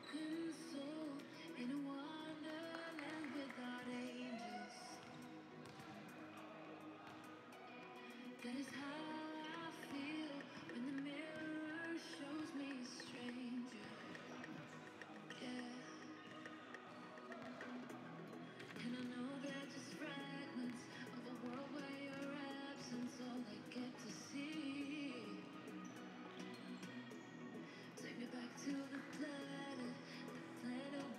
broken soul in a wonderland without angels. That is how I feel when the mirror shows me a stranger. Yeah. And I know they're just fragments of a world where your absence all I get to see. Take me back to the planet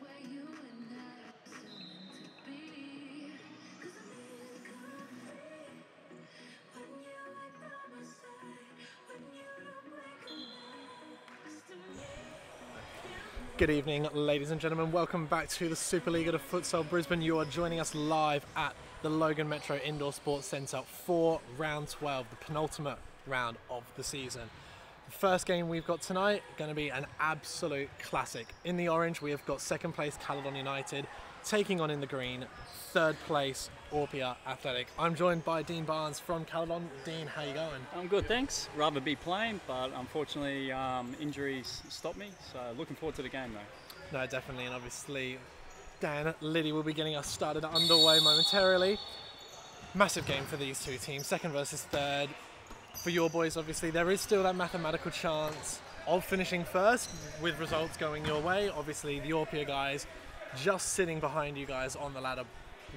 where you and I are still meant to be. 'Cause I need to come free when you ain't by my side, when you don't break a next to me. Good evening, ladies and gentlemen. Welcome back to the Superliga de Futsal Brisbane. You are joining us live at the Logan Metro Indoor Sports Centre for round 12, the penultimate round of the season. The first game we've got tonight going to be an absolute classic. In the orange, we have got second place Callidon United taking on in the green, third place Orpia Athletic. I'm joined by Dean Barnes from Callidon. Dean, how you going? I'm good, thanks. Rather be playing, but unfortunately injuries stopped me, so looking forward to the game though. No, definitely, and obviously Dan, Liddy will be getting us started underway momentarily. Massive game for these two teams, second versus third. For your boys, obviously, there is still that mathematical chance of finishing first with results going your way. Obviously, the Orpia guys just sitting behind you guys on the ladder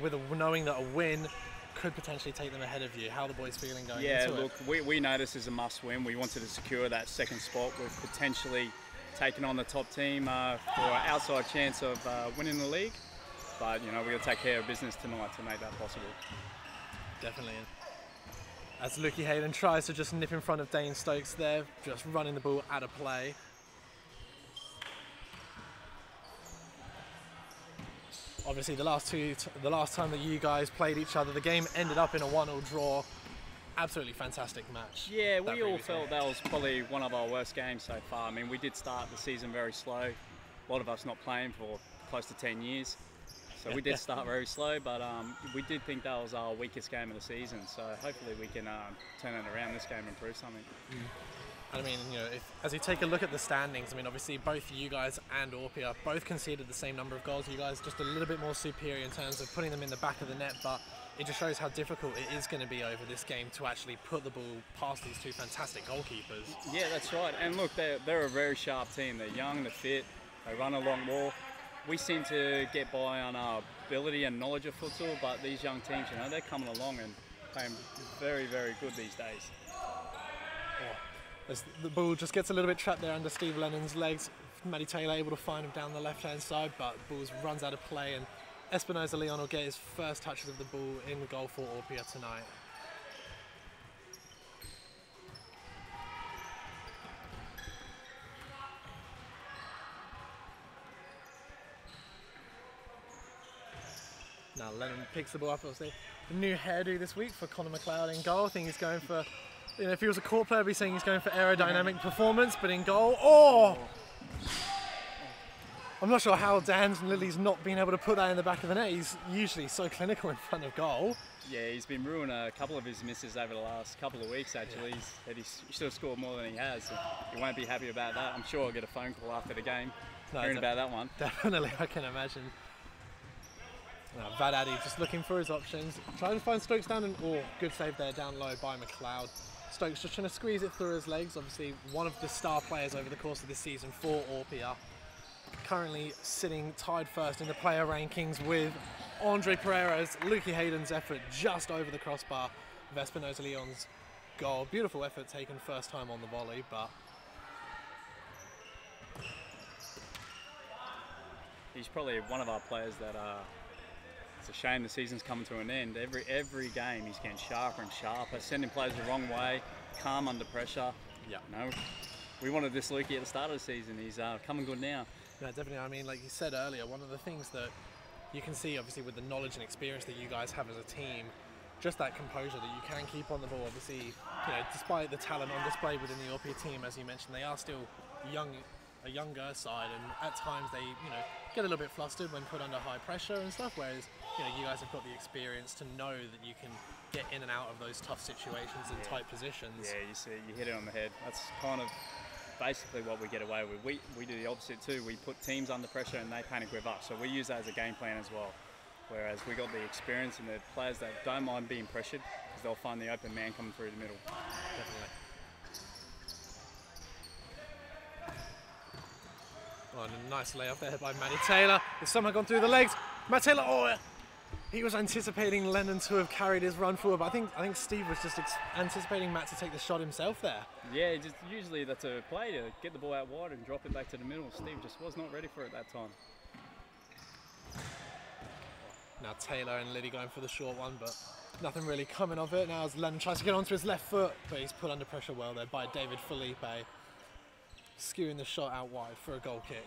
with knowing that a win could potentially take them ahead of you. How are the boys feeling going into it? Yeah, look, we know this is a must win. We wanted to secure that second spot. We've potentially taken on the top team for an outside chance of winning the league. But, you know, we'll take care of business tonight to make that possible. Definitely. As Lukey Hayden tries to just nip in front of Dane Stokes there, just running the ball out of play. Obviously, the last time that you guys played each other, the game ended up in a 1-1 draw. Absolutely fantastic match. Yeah, we all felt that was probably one of our worst games so far. I mean, we did start the season very slow. A lot of us not playing for close to 10 years. So we did start very slow, but we did think that was our weakest game of the season. So hopefully we can turn it around this game and improve something. I mean, you know, as you take a look at the standings, I mean, obviously both you guys and Orpia both conceded the same number of goals. You guys just a little bit more superior in terms of putting them in the back of the net, but it just shows how difficult it is going to be over this game to actually put the ball past these two fantastic goalkeepers. Yeah, that's right. And look, they're a very sharp team. They're young, they're fit, they run a long ball. We seem to get by on our ability and knowledge of futsal, but these young teams, you know, they're coming along and playing very, very good these days. As the ball just gets a little bit trapped there under Steve Lennon's legs. Matty Taylor able to find him down the left-hand side, but the ball runs out of play, and Espinoza Leon will get his first touches of the ball in the goal for Orpia tonight. Now Lennon picks the ball up. Obviously, the new hairdo this week for Connor McLeod in goal. I think he's going for, you know, if he was a court player, I'd be saying he's going for aerodynamic performance, but in goal, I'm not sure how Dan's and Lily's not been able to put that in the back of the net. He's usually so clinical in front of goal. Yeah, he's been ruining a couple of his misses over the last couple of weeks, actually. Yeah. He should have scored more than he has. So he won't be happy about that. I'm sure I'll get a phone call after the game hearing about that one. Definitely, I can imagine. Now, Vadadi just looking for his options, trying to find Stokes down, and good save there down low by McLeod. Stokes just trying to squeeze it through his legs. Obviously, one of the star players over the course of this season for Orpia. Currently sitting tied first in the player rankings with Andre Pereira's, Lukey Hayden's effort just over the crossbar of Espinoza Leon's goal. Beautiful effort taken first time on the volley, but he's probably one of our players that it's a shame the season's coming to an end. Every game he's getting sharper and sharper, sending players the wrong way, calm under pressure. Yeah. You know, we wanted this Lukey at the start of the season. He's coming good now. No, definitely. I mean, like you said earlier, one of the things that you can see, obviously, with the knowledge and experience that you guys have as a team, just that composure that you can keep on the ball. Obviously, you know, despite the talent on display within the Orpia team, as you mentioned, they are still a younger side, and at times they, you know, get a little bit flustered when put under high pressure and stuff. Whereas, you know, you guys have got the experience to know that you can get in and out of those tough situations and tight positions. Yeah, you hit it on the head. That's kind of basically what we get away with. We do the opposite too. We put teams under pressure and they panic with us. So we use that as a game plan as well. Whereas we got the experience and the players that don't mind being pressured because they'll find the open man coming through the middle. Definitely. Oh, and a nice layoff there by Matty Taylor. Has someone gone through the legs? Matt Taylor, oh, he was anticipating Lennon to have carried his run forward, but I think Steve was just anticipating Matt to take the shot himself there. Yeah, just usually that's a play to get the ball out wide and drop it back to the middle. Steve just was not ready for it that time. Now Taylor and Liddy going for the short one, but nothing really coming of it. Now as Lennon tries to get onto his left foot, but he's put under pressure well there by David Felipe, skewing the shot out wide for a goal kick.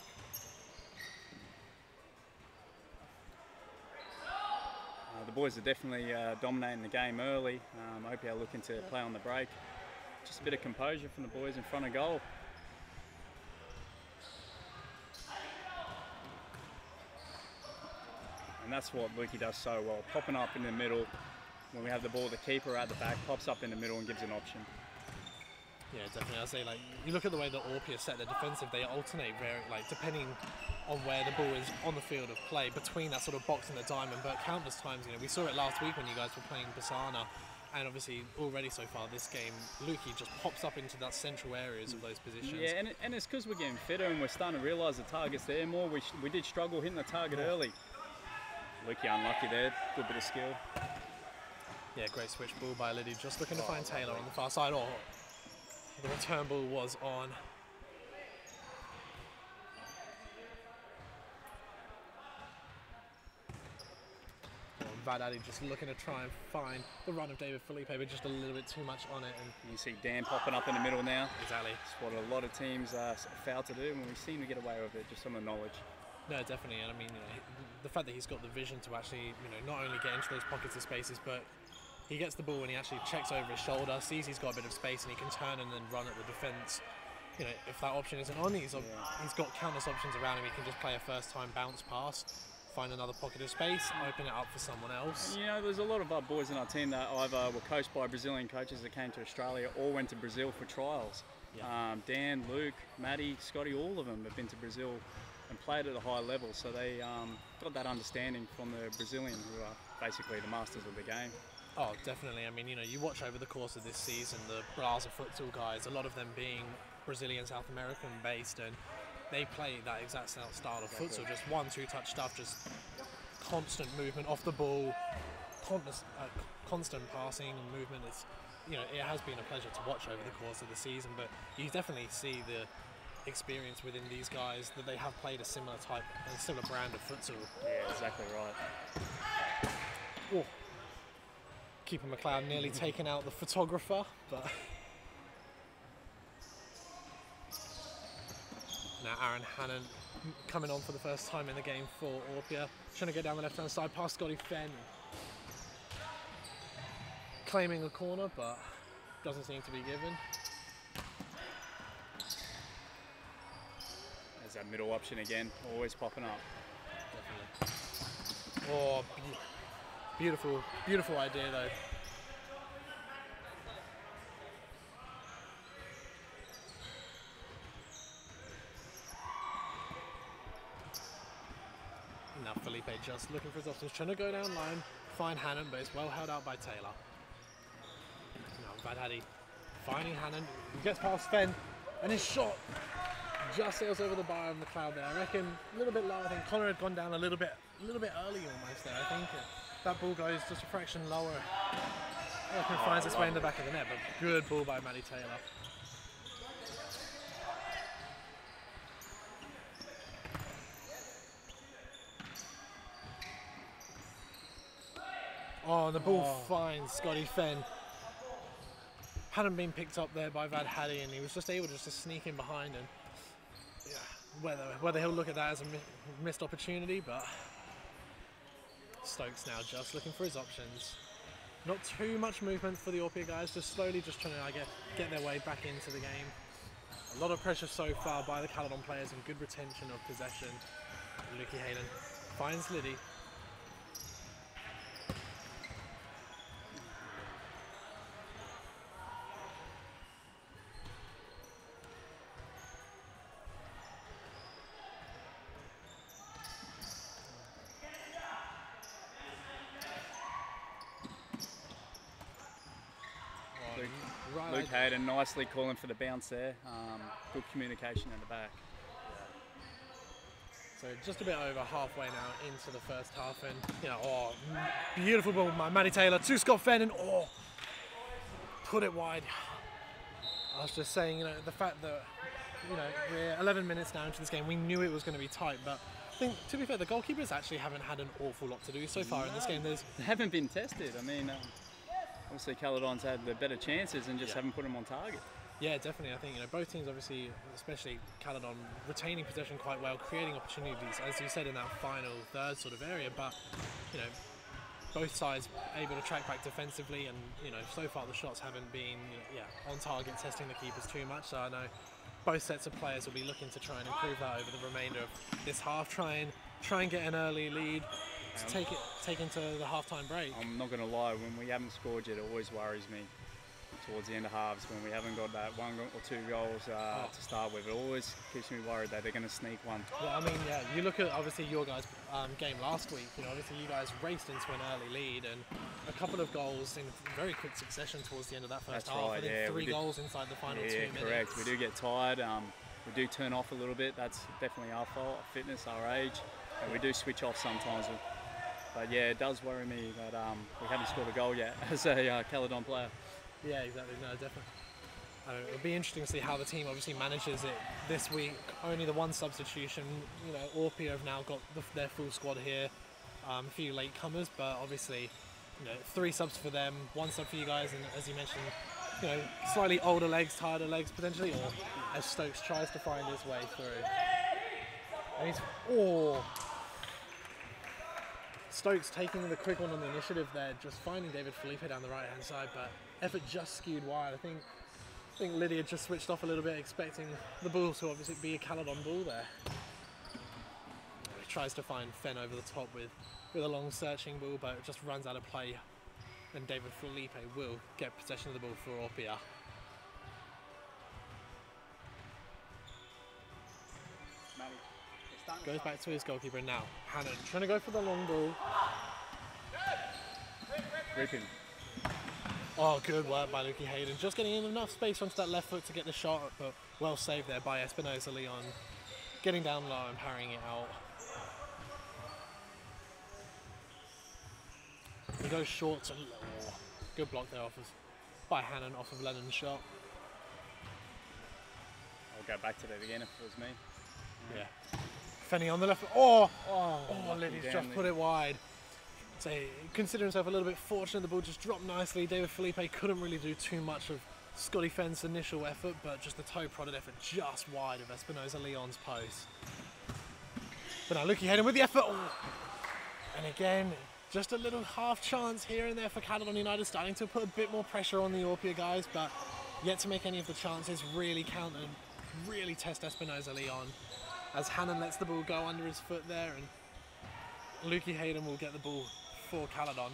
The boys are definitely dominating the game early. Orpia looking to play on the break. Just a bit of composure from the boys in front of goal. And that's what Lukey does so well, popping up in the middle. When we have the ball, the keeper at the back pops up in the middle and gives an option. Yeah, definitely. I'll say, like, you look at the way that Orpia set their defensive, they alternate very, like, depending on where the ball is on the field of play between that sort of box and the diamond. But countless times, you know, we saw it last week when you guys were playing Berrsarna, and obviously already so far this game, Lukey just pops up into that central areas of those positions. Yeah, and it's because we're getting fitter and we're starting to realise the target's there more. We did struggle hitting the target early. Lukey unlucky there, good bit of skill. Yeah, great switch ball by Liddy, just looking to find Taylor on the far side. Oh, the return ball was on. Vadadi just looking to try and find the run of David Felipe, but just a little bit too much on it. And you see Dan popping up in the middle now. Exactly. It's what a lot of teams fail to do, and we seem to get away with it just on the knowledge. No, definitely. And I mean, you know, the fact that he's got the vision to actually, you know, not only get into those pockets of spaces, but he gets the ball and he actually checks over his shoulder, sees he's got a bit of space, and he can turn and then run at the defence. You know, if that option isn't on, he's got countless options around him. He can just play a first-time bounce pass, find another pocket of space, open it up for someone else. You know, there's a lot of our boys in our team that either were coached by Brazilian coaches that came to Australia or went to Brazil for trials. Yeah. Dan, Luke, Matty, Scotty, all of them have been to Brazil and played at a high level, so they got that understanding from the Brazilian, who are basically the masters of the game. Oh, definitely. I mean, you know, you watch over the course of this season, the Berrsarna futsal guys, a lot of them being Brazilian, South American based, and they play that exact style of futsal, just 1-2 touch stuff, just constant movement off the ball, constant passing and movement. It's, you know, it has been a pleasure to watch over the course of the season, but you definitely see the experience within these guys that they have played a similar type and similar brand of futsal. Yeah, exactly right. Oh. Keeper McLeod nearly taken out the photographer, but now Aaron Hannon coming on for the first time in the game for Orpia, trying to go down the left hand side past Scotty Fenn, claiming a corner but doesn't seem to be given. There's that middle option again, always popping up. Definitely. Oh, beautiful, beautiful idea though. Now Felipe just looking for his options, trying to go down line, find Hannon, but it's well held out by Taylor. Now Vadadi finding Hannon, he gets past Fenn, and his shot just sails over the bar of McLeod there. I reckon a little bit low. I think Connor had gone down a little bit early almost there. I think that ball goes just a fraction lower. I reckon it finds its way in the back of the net, but good ball by Matty Taylor. Oh, and the ball finds Scotty Fenn. Hadn't been picked up there by Vad Haddy, and he was just able to sneak in behind, and yeah, whether he'll look at that as a missed opportunity, but Stokes now just looking for his options. Not too much movement for the Orpia guys, just slowly just trying to get their way back into the game. A lot of pressure so far by the Callidon players and good retention of possession. Lukey Hayden finds Liddy. Hayden nicely calling for the bounce there. Good communication in the back. So just a bit over halfway now into the first half, and beautiful ball by Matty Taylor to Scott Fenn, and put it wide. I was just saying, the fact that we're 11 minutes now into this game, we knew it was going to be tight, but I think, to be fair, the goalkeepers actually haven't had an awful lot to do so far in this game. They haven't been tested. I mean, obviously Callidon's had the better chances and just haven't put them on target. Yeah, definitely. I think both teams, obviously, especially Callidon, retaining possession quite well, creating opportunities, as you said, in that final third sort of area. But both sides able to track back defensively, and so far the shots haven't been on target, testing the keepers too much. So I know both sets of players will be looking to try and improve that over the remainder of this half. Try and get an early lead to take into the halftime break. I'm not going to lie, when we haven't scored yet, it always worries me. Towards the end of halves, when we haven't got that 1 or 2 goals to start with, it always keeps me worried that they're going to sneak one. Yeah, I mean, you look at obviously your guys' game last week. Obviously you guys raced into an early lead and a couple of goals in very quick succession towards the end of that first half. Right, I think 3 goals inside the final 2 minutes. Yeah, correct. We do get tired. We do turn off a little bit. That's definitely our fault, our fitness, our age, and we do switch off sometimes. But yeah, it does worry me that we haven't scored a goal yet as a Callidon player. Yeah, exactly. No, definitely. It'll be interesting to see how the team obviously manages it this week. Only the one substitution. Orpia have now got their full squad here. A few latecomers, but obviously, 3 subs for them, 1 sub for you guys, and as you mentioned, slightly older legs, tireder legs potentially, or as Stokes tries to find his way through. And Stokes taking the quick one on the initiative there, just finding David Felipe down the right-hand side, but effort just skewed wide. I think Lydia just switched off a little bit, expecting the ball to obviously be a Callidon ball there. He tries to find Fenn over the top with a long searching ball, but it just runs out of play. And David Felipe will get possession of the ball for Orpia. Goes back to his goalkeeper now. Hannon trying to go for the long ball. Ripping. Oh, good work by Lukey Hayden. Just getting in enough space onto that left foot to get the shot, but well saved there by Espinosa Leon. Getting down low and parrying it out. He goes short to good block there by Hannon off of Lennon's shot. I'll go back to that again if it was me. Yeah. Fenny on the left. Liddy's just put it wide. So consider himself a little bit fortunate. The ball just dropped nicely. David Felipe couldn't really do too much of Scotty Fenn's initial effort, but just the toe prodded effort just wide of Espinosa Leon's post. But now Lukey Hayden with the effort. And again, just a little half chance here and there for Callidon United, starting to put a bit more pressure on the Orpia guys, but yet to make any of the chances really count and really test Espinosa Leon. As Hannon lets the ball go under his foot there, and Lukey Hayden will get the ball for Callidon.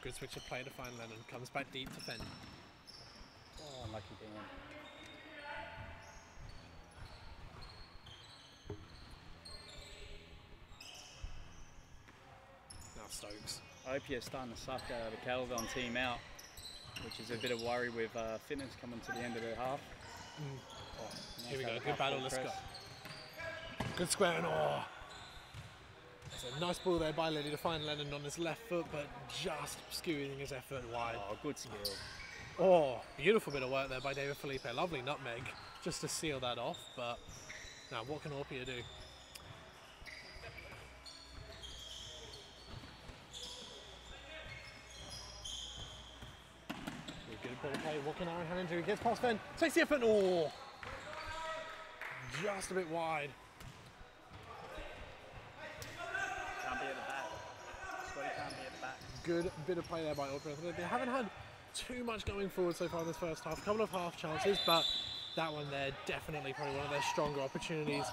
Good switch of play to find Lennon. Comes back deep to Fenn. Oh, unlucky Dan. Now Stokes. Orpia starting to suck the Callidon team out, which is a bit of worry with fitness coming to the end of the half. Here we go, good battle, let's go. Good square and it's a nice ball there by Liddy to find Lennon on his left foot, but just skewing his effort wide. Oh, good skill. Oh, beautiful bit of work there by David Felipe. Lovely nutmeg just to seal that off, but now what can Orpia do? Good bit of play. What can Aaron Hannon do? He gets past Fenn. Takes the effort. Just a bit wide. Can't be at the back. Scotty can't be at the back. Good bit of play there by Orpia. They haven't had too much going forward so far in this first half. A couple of half chances, but that one there definitely probably one of their stronger opportunities.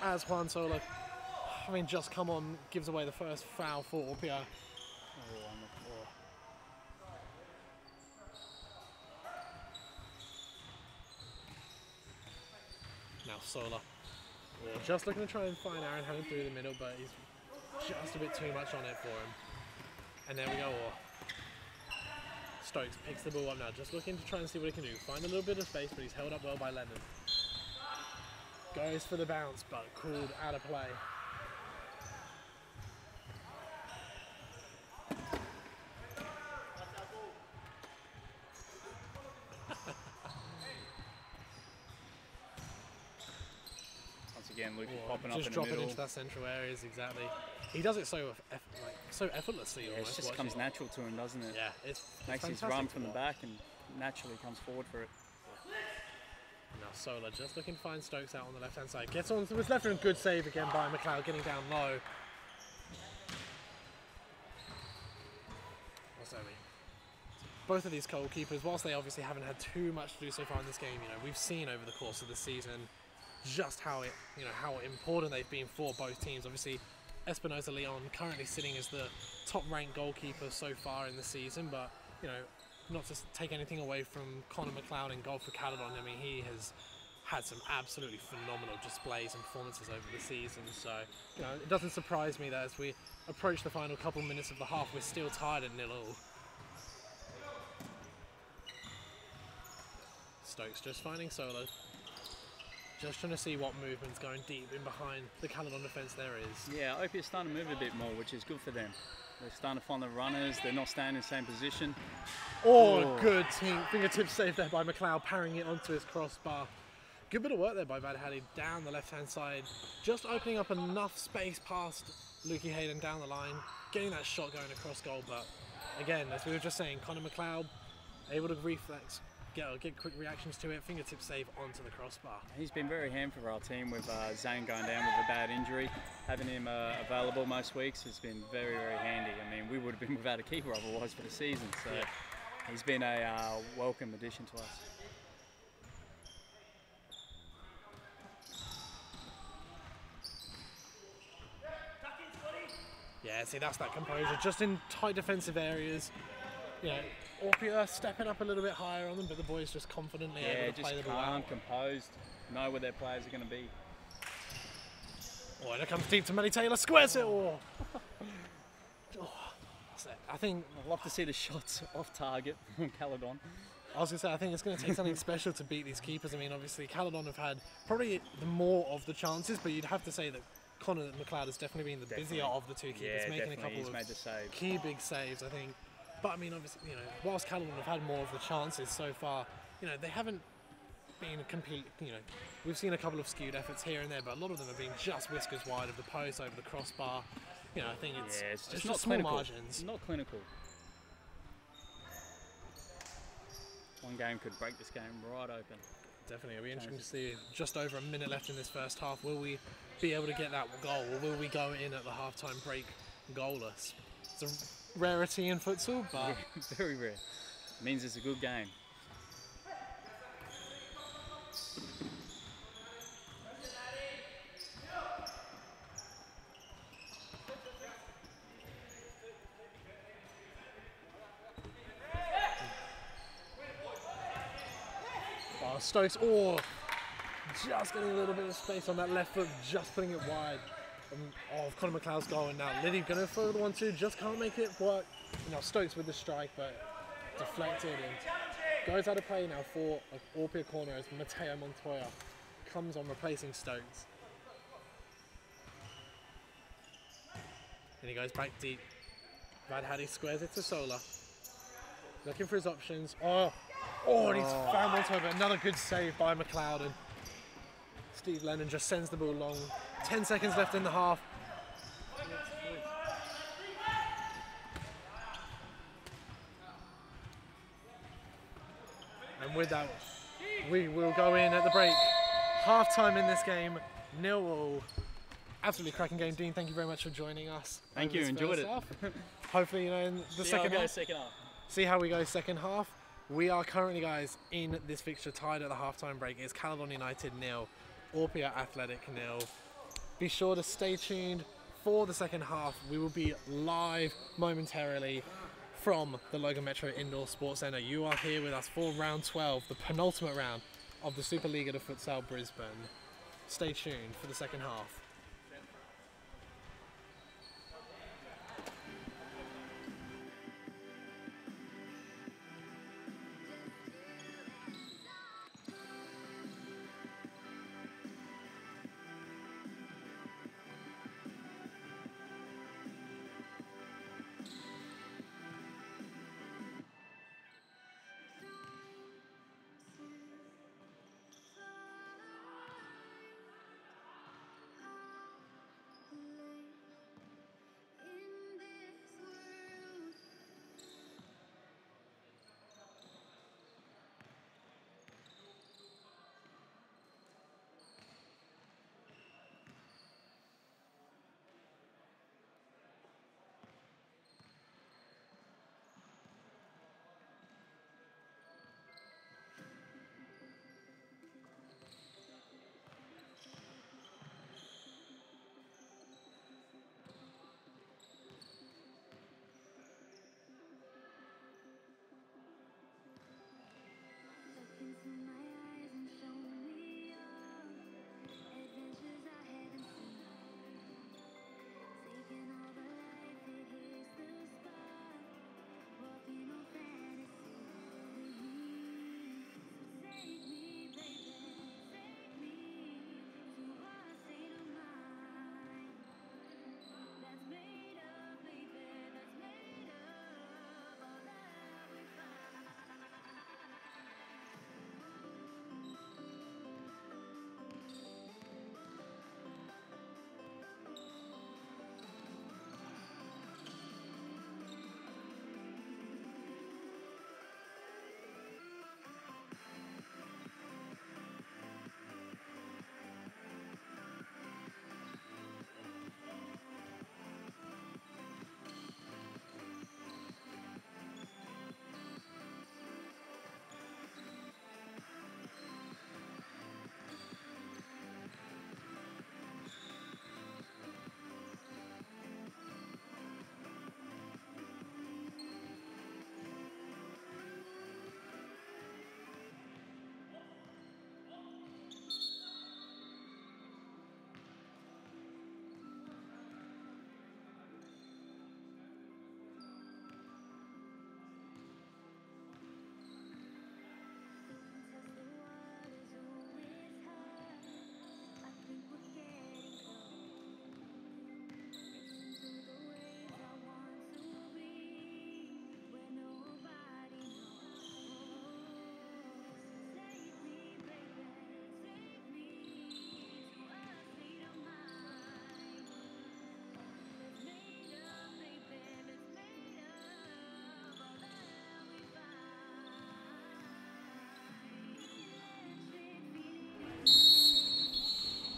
As Juan Sola, just come on, gives away the first foul for Orpia. Now Sola, just looking to try and find Aaron Hannon through the middle, but he's just a bit too much on it for him. And there we go. Stokes picks the ball up now, just looking to try and see what he can do. Find a little bit of space, but he's held up well by Lennon. Goes for the bounce, but called out of play. Once again, Luke popping up in just the dropping middle. into that central areas, exactly. He does it so so effortlessly. Yeah, Almost it just comes natural to him, doesn't it? Yeah, it's Makes his fantastic run to from the watch. back and naturally comes forward for it. Now Solar just looking to find Stokes out on the left-hand side. Gets on to his left and good save again by McLeod, getting down low. Also, both of these goalkeepers, whilst they obviously haven't had too much to do so far in this game, you know, we've seen over the course of the season just how important they've been for both teams. Obviously, Espinosa Leon currently sitting as the top-ranked goalkeeper so far in the season, but you know, not to take anything away from Connor McLeod in goal for Callidon. I mean, he has had some absolutely phenomenal displays and performances over the season. So, you know, it doesn't surprise me that as we approach the final couple minutes of the half, we're still tied at 0-0. Stokes just finding Solo. Just trying to see what movement's going deep in behind the Callidon defence there is. Yeah, Orpia's starting to move a bit more, which is good for them. They're starting to find the runners, they're not staying in the same position. Oh, good team. Fingertip save there by McLeod, parrying it onto his crossbar. Good bit of work there by Vadhadi down the left-hand side. Just opening up enough space past Lukey Hayden down the line, getting that shot going across goal. But again, as we were just saying, Connor McLeod able to reflex, get quick reactions to it, fingertip save onto the crossbar. He's been very handy for our team with Zane going down with a bad injury. Having him available most weeks has been very, very handy. I mean, we would have been without a keeper otherwise for the season. So yeah, he's been a welcome addition to us. Yeah, see, that's that composure. Just in tight defensive areas, you know, Orpia stepping up a little bit higher on them, but the boys just confidently able to play the ball calm, out. composed, know where their players are going to be. Oh, and it comes deep to Matty Taylor, squares it. Oh. I think I'd love to see the shots off target from Callidon. I was going to say, I think it's going to take something special to beat these keepers. I mean, obviously, Callidon have had probably the more of the chances, but you'd have to say that Connor McLeod has definitely been the busier of the two keepers, making a couple of key big saves, I think. But I mean, obviously, you know, whilst Callidon have had more of the chances so far, you know, they haven't been complete. You know, we've seen a couple of skewed efforts here and there, but a lot of them have been just whiskers wide of the post, over the crossbar. You know, I think it's just not not small clinical. margins. Not clinical. One game could break this game right open. Definitely, it'll be interesting to see. Just over a minute left in this first half. Will we be able to get that goal, or will we go in at the half-time break goalless? It's a rarity in futsal, but very rare. It means it's a good game. Stokes, just getting a little bit of space on that left foot, just putting it wide of Connor McLeod's goal. And now Liddy going to throw the 1-2, just can't make it work. Now Stokes with the strike, but deflected and goes out of play now for Orpia corner as Mateo Montoya comes on replacing Stokes. And he goes back deep. Vadhadi squares it to Sola. Looking for his options. And he's found Montoya, but another good save by McLeod. And Steve Lennon just sends the ball long. 10 seconds left in the half. And with that, we will go in at the break. Half time in this game, 0-0. Absolutely cracking game. Dean, thank you very much for joining us. Thank you, enjoyed it. Hopefully, you know, in the second half. See how we go second half. We are currently, guys, in this fixture tied at the halftime break. It's Callidon United 0, Orpia Athletic 0. Be sure to stay tuned for the second half. We will be live momentarily from the Logan Metro Indoor Sports Centre. You are here with us for round 12, the penultimate round of the Superliga de Futsal Brisbane. Stay tuned for the second half.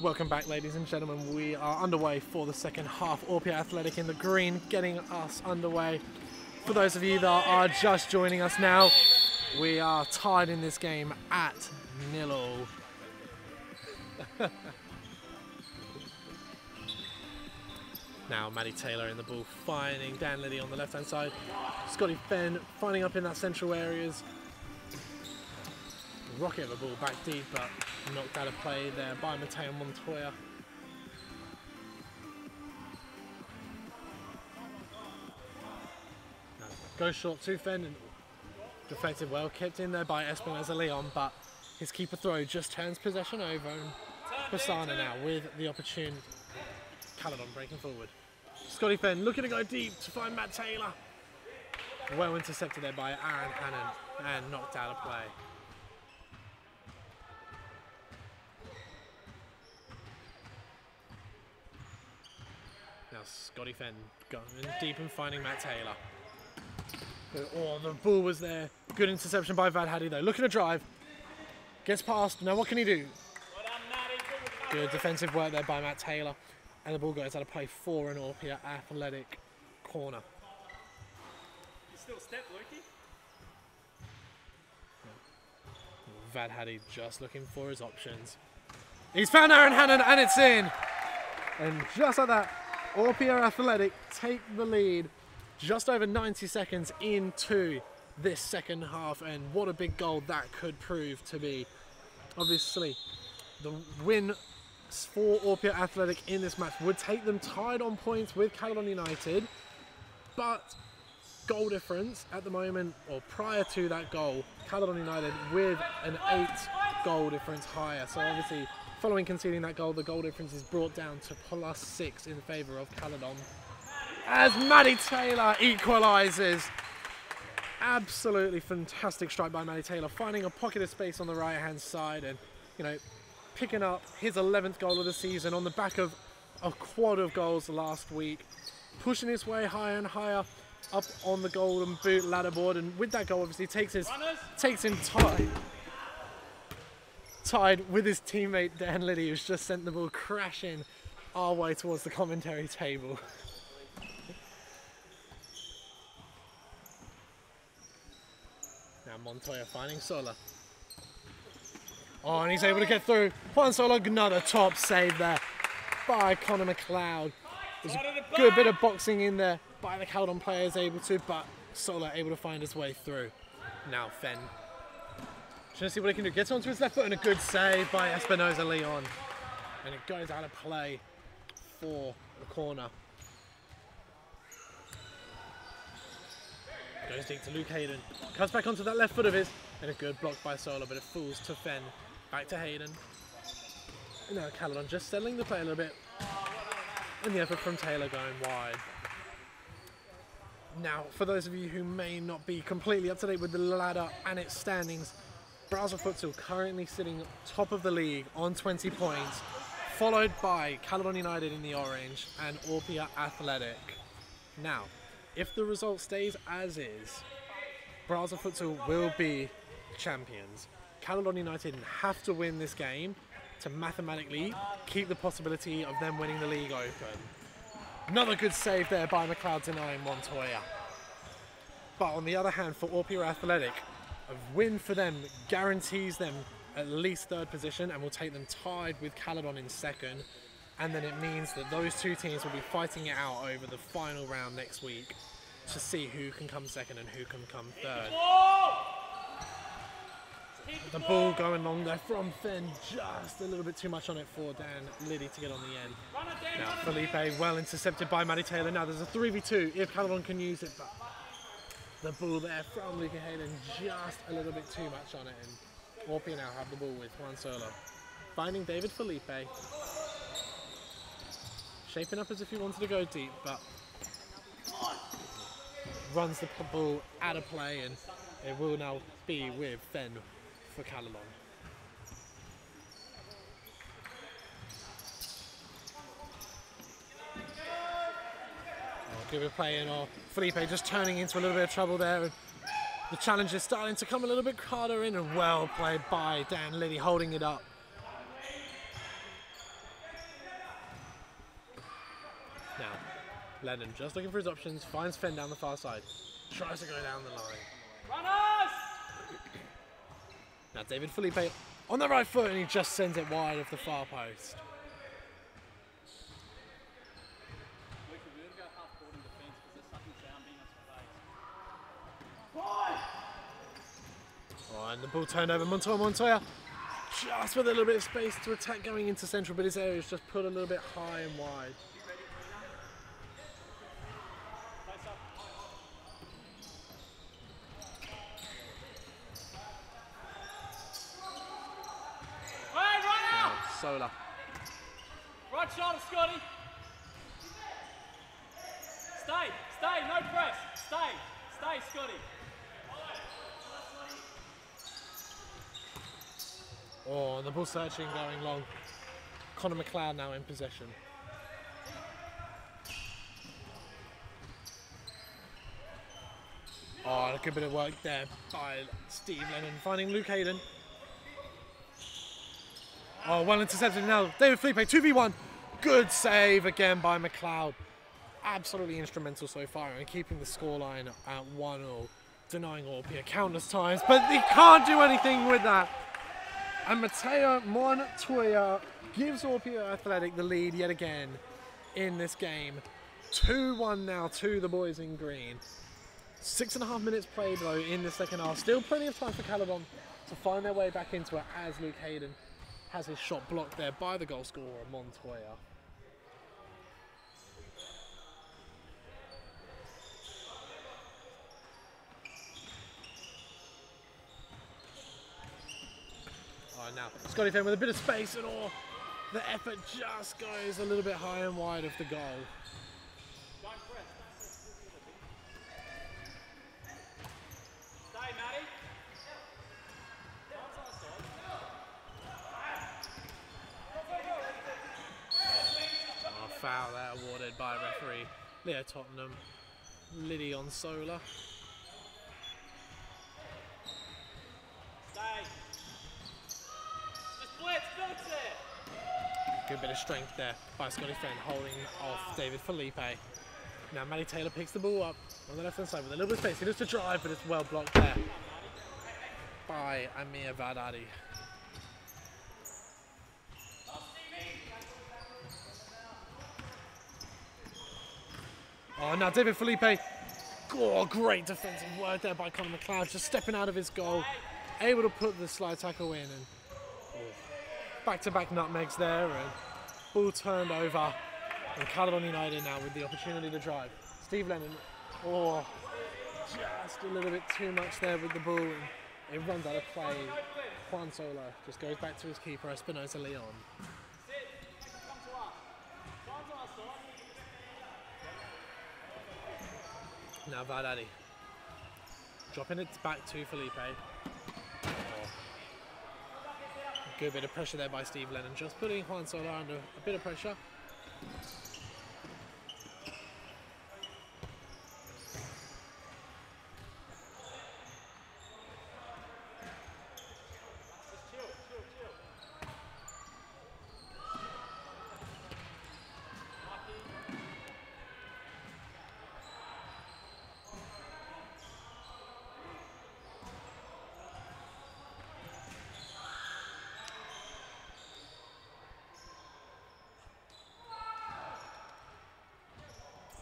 Welcome back, ladies and gentlemen. We are underway for the second half. Orpia Athletic in the green, getting us underway. For those of you that are just joining us now, we are tied in this game at 0. Now Maddie Taylor in the ball, finding Dan Liddy on the left-hand side. Scotty Fenn finding up in that central areas. Rocket of a ball back deep, but knocked out of play there by Mateo Montoya. Goes short to Fenn, and deflected well, kept in there by Espinoza Leon, but his keeper throw just turns possession over, and Berrsarna now with the opportunity. Callidon breaking forward. Scotty Fenn looking to go deep to find Matt Taylor. Well intercepted there by Aaron Hannon and knocked out of play. Now Scotty Fenn going deep and finding Matt Taylor. Oh, the ball was there. Good interception by Vad Haddy though. Looking to drive. Gets past. Now what can he do? Good defensive work there by Matt Taylor. And the ball goes out of play for an Orpia Athletic corner. You still step, Lukey? Vad Haddy just looking for his options. He's found Aaron Hannon and it's in. And just like that, Orpia Athletic take the lead just over 90 seconds into this second half, and what a big goal that could prove to be. Obviously, the win for Orpia Athletic in this match would take them tied on points with Callidon United, but goal difference at the moment, or prior to that goal, Callidon United with an 8 goal difference higher. So obviously, following conceding that goal, the goal difference is brought down to +6 in favour of Callidon. As Maddie Taylor equalises. Absolutely fantastic strike by Maddie Taylor, finding a pocket of space on the right hand side and, you know, picking up his 11th goal of the season on the back of a quad of goals last week, pushing his way higher and higher up on the golden boot ladder board, and with that goal obviously takes him tied with his teammate Dan Liddy, who's just sent the ball crashing our way towards the commentary table. Now Montoya finding Sola. Oh, and he's able to get through. Juan Sola, another top save there by Connor McLeod. There's a good bit of boxing in there by the Callidon players able to, but Sola able to find his way through. Now Fenn. Trying to see what he can do. Gets onto his left foot and a good save by Espinoza Leon. And it goes out of play for the corner. Goes deep to Luke Hayden. Cuts back onto that left foot of his. And a good block by Sola, but it falls to Fenn. Back to Hayden. And now Callidon just settling the play a little bit. And the effort from Taylor going wide. Now, for those of you who may not be completely up to date with the ladder and its standings, Berrsarna Futsal currently sitting top of the league on 20 points, followed by Callidon United in the orange and Orpia Athletic. Now, if the result stays as is, Berrsarna Futsal will be champions. Callidon United have to win this game to mathematically keep the possibility of them winning the league open. Another good save there by McLeod denying Montoya. But on the other hand, for Orpia Athletic, a win for them guarantees them at least 3rd position and will take them tied with Callidon in 2nd. And then it means that those two teams will be fighting it out over the final round next week to see who can come 2nd and who can come 3rd. The ball going long there from Fenn, just a little bit too much on it for Dan Liddy to get on the end. Now Felipe well intercepted by Maddie Taylor. Now there's a 3v2 if Callidon can use it, but the ball there from Luke Hayden, just a little bit too much on it, and Orpia now have the ball with Juan Sola. Finding David Felipe. Shaping up as if he wanted to go deep, but runs the ball out of play, and it will now be with Fenn for Callidon. Good bit of play in, or Felipe just turning into a little bit of trouble there. And the challenge is starting to come a little bit harder in, and well played by Dan Liddy holding it up. Lennon just looking for his options, finds Fenn down the far side, tries to go down the line. Runners! Now David Felipe on the right foot and he just sends it wide of the far post. Oh, and the ball turned over. Montoya just with a little bit of space to attack going into central, but his area is just put a little bit high and wide. Solar. Right shoulder, Scotty. Stay, no press. Stay, Scotty. Oh, the ball searching going long. Connor McLeod now in possession. Oh, a good bit of work there by Steve Lennon, finding Luke Hayden. Oh, well intercepted now. David Felipe, 2v1. Good save again by McLeod. Absolutely instrumental so far in keeping the scoreline at 1-0. Denying Orpia countless times, but he can't do anything with that. And Mateo Montoya gives Orpia Athletic the lead yet again in this game. 2-1 now to the boys in green. 6.5 minutes played though in the second half. Still plenty of time for Callidon to find their way back into it as Luke Hayden has his shot blocked there by the goal scorer, Montoya. Oh, now Scotty Fenn with a bit of space and all. The effort just goes a little bit high and wide of the goal. Foul there awarded by referee Leo Tottenham. Liddy on Solar. Good bit of strength there by Scotty Fenn holding off David Felipe. Now Matty Taylor picks the ball up on the left hand side with a little bit of space. He looks to drive, but it's well blocked there by Amir Vadadi. Oh, now David Felipe. Oh, great defensive work there by Connor McLeod, just stepping out of his goal, able to put the slide tackle in, and back-to-back nutmegs there, and ball turned over, and Callidon United now with the opportunity to drive. Steve Lennon, oh, just a little bit too much there with the ball, and it runs out of play. Juan Sola just goes back to his keeper, Espinosa Leon. Now Vadadi, dropping it back to Felipe. Oh. Good bit of pressure there by Steve Lennon, just putting Juan Sola under a bit of pressure.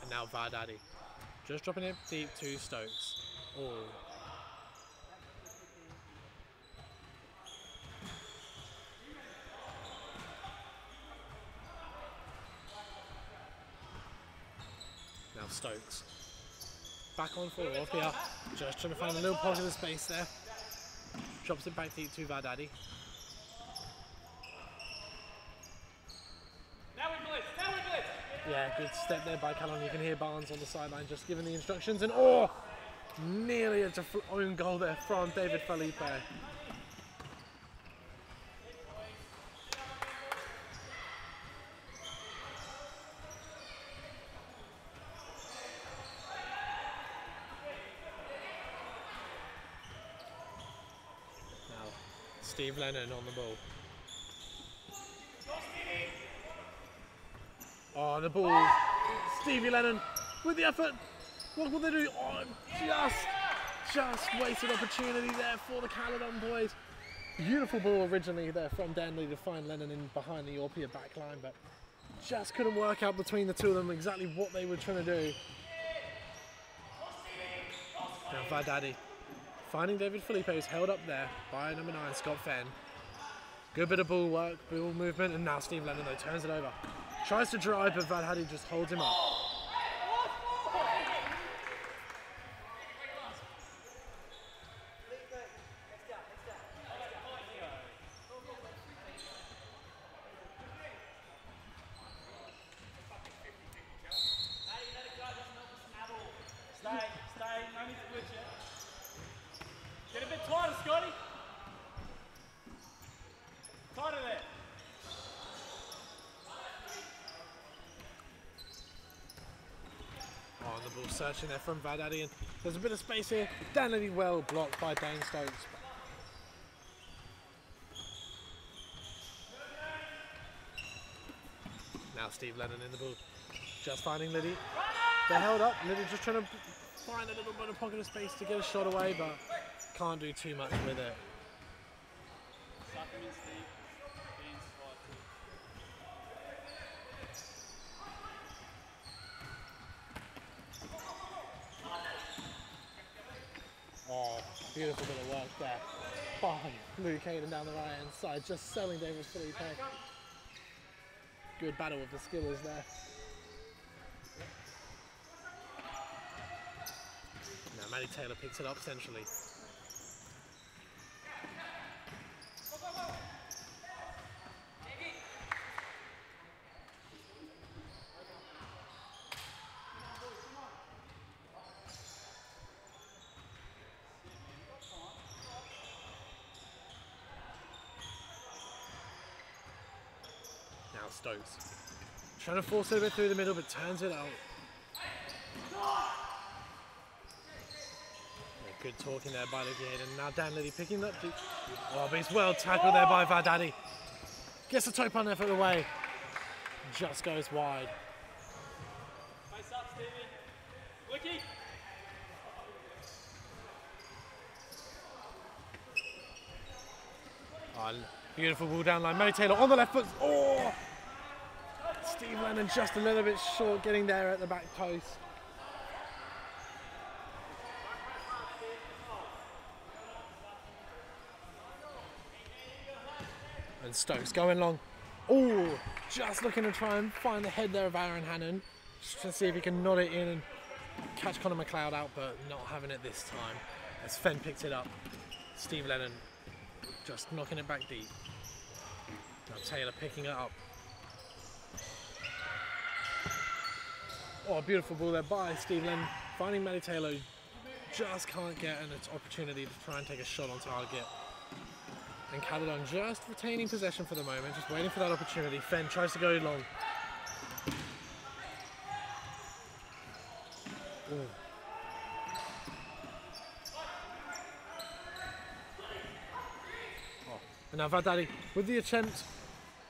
Now Vadadi, just dropping it deep to Stokes. Oh. Now Stokes, back on for Orpia, just trying to find a little pocket of space there. Drops it back deep to Vadadi. Yeah, good step there by Callon. You can hear Barnes on the sideline just giving the instructions, and oh, nearly a own goal there from David Felipe. Now, Steve Lennon on the ball. Oh, the ball Stevie Lennon with the effort. What will they do? Oh, just wasted opportunity there for the Callidon boys. Beautiful ball originally there from Danley to find Lennon in behind the Orpia backline, but just couldn't work out between the two of them exactly what they were trying to do. Now Vardaddy finding David Felipe, who's held up there by number 9, Scott Fenn. Good bit of ball work, ball movement, and now Steve Lennon though turns it over. Tries to drive, but Vardaddy just holds him up. Stay, no need to glitch it. Get a bit tighter, Scotty. Tighter there. Oh, the ball searching there from Vardaddy, and there's a bit of space here. Danley well blocked by Dane Stokes. Now Steve Lennon in the ball, just finding Liddy. They're held up. Liddy just trying to find a little bit of pocket of space to get a shot away, but can't do too much with it. Suck him in, Steve. Beans, Oh, beautiful bit of work there by Luke Hayden down the right hand side, just selling David Felipe. Good battle with the skillers there. Now Matty Taylor picks it up centrally. Now Stokes trying to force it a bit through the middle, but turns it out. Good talking there by Luke Hayden. Now Danley picking up. Oh, but he's well tackled there by Vardaddy. Gets the toe pun effort away. Just goes wide. face up, Stevie. Wiki. Oh, beautiful ball down line. Matty Taylor on the left foot. Oh! Steve Lennon just a little bit short getting there at the back post. And Stokes going long. Oh, just looking to try and find the head there of Aaron Hannon. Just to see if he can nod it in and catch Connor McLeod out, but not having it this time. As Fenn picked it up. Steve Lennon just knocking it back deep. Now Taylor picking it up. Oh, beautiful ball there by Steve Lennon. Finding Matty Taylor, just can't get an opportunity to try and take a shot on target. And Callidon just retaining possession for the moment, just waiting for that opportunity. Fenn tries to go long. Ooh. Oh. And now Vardaddy with the attempt.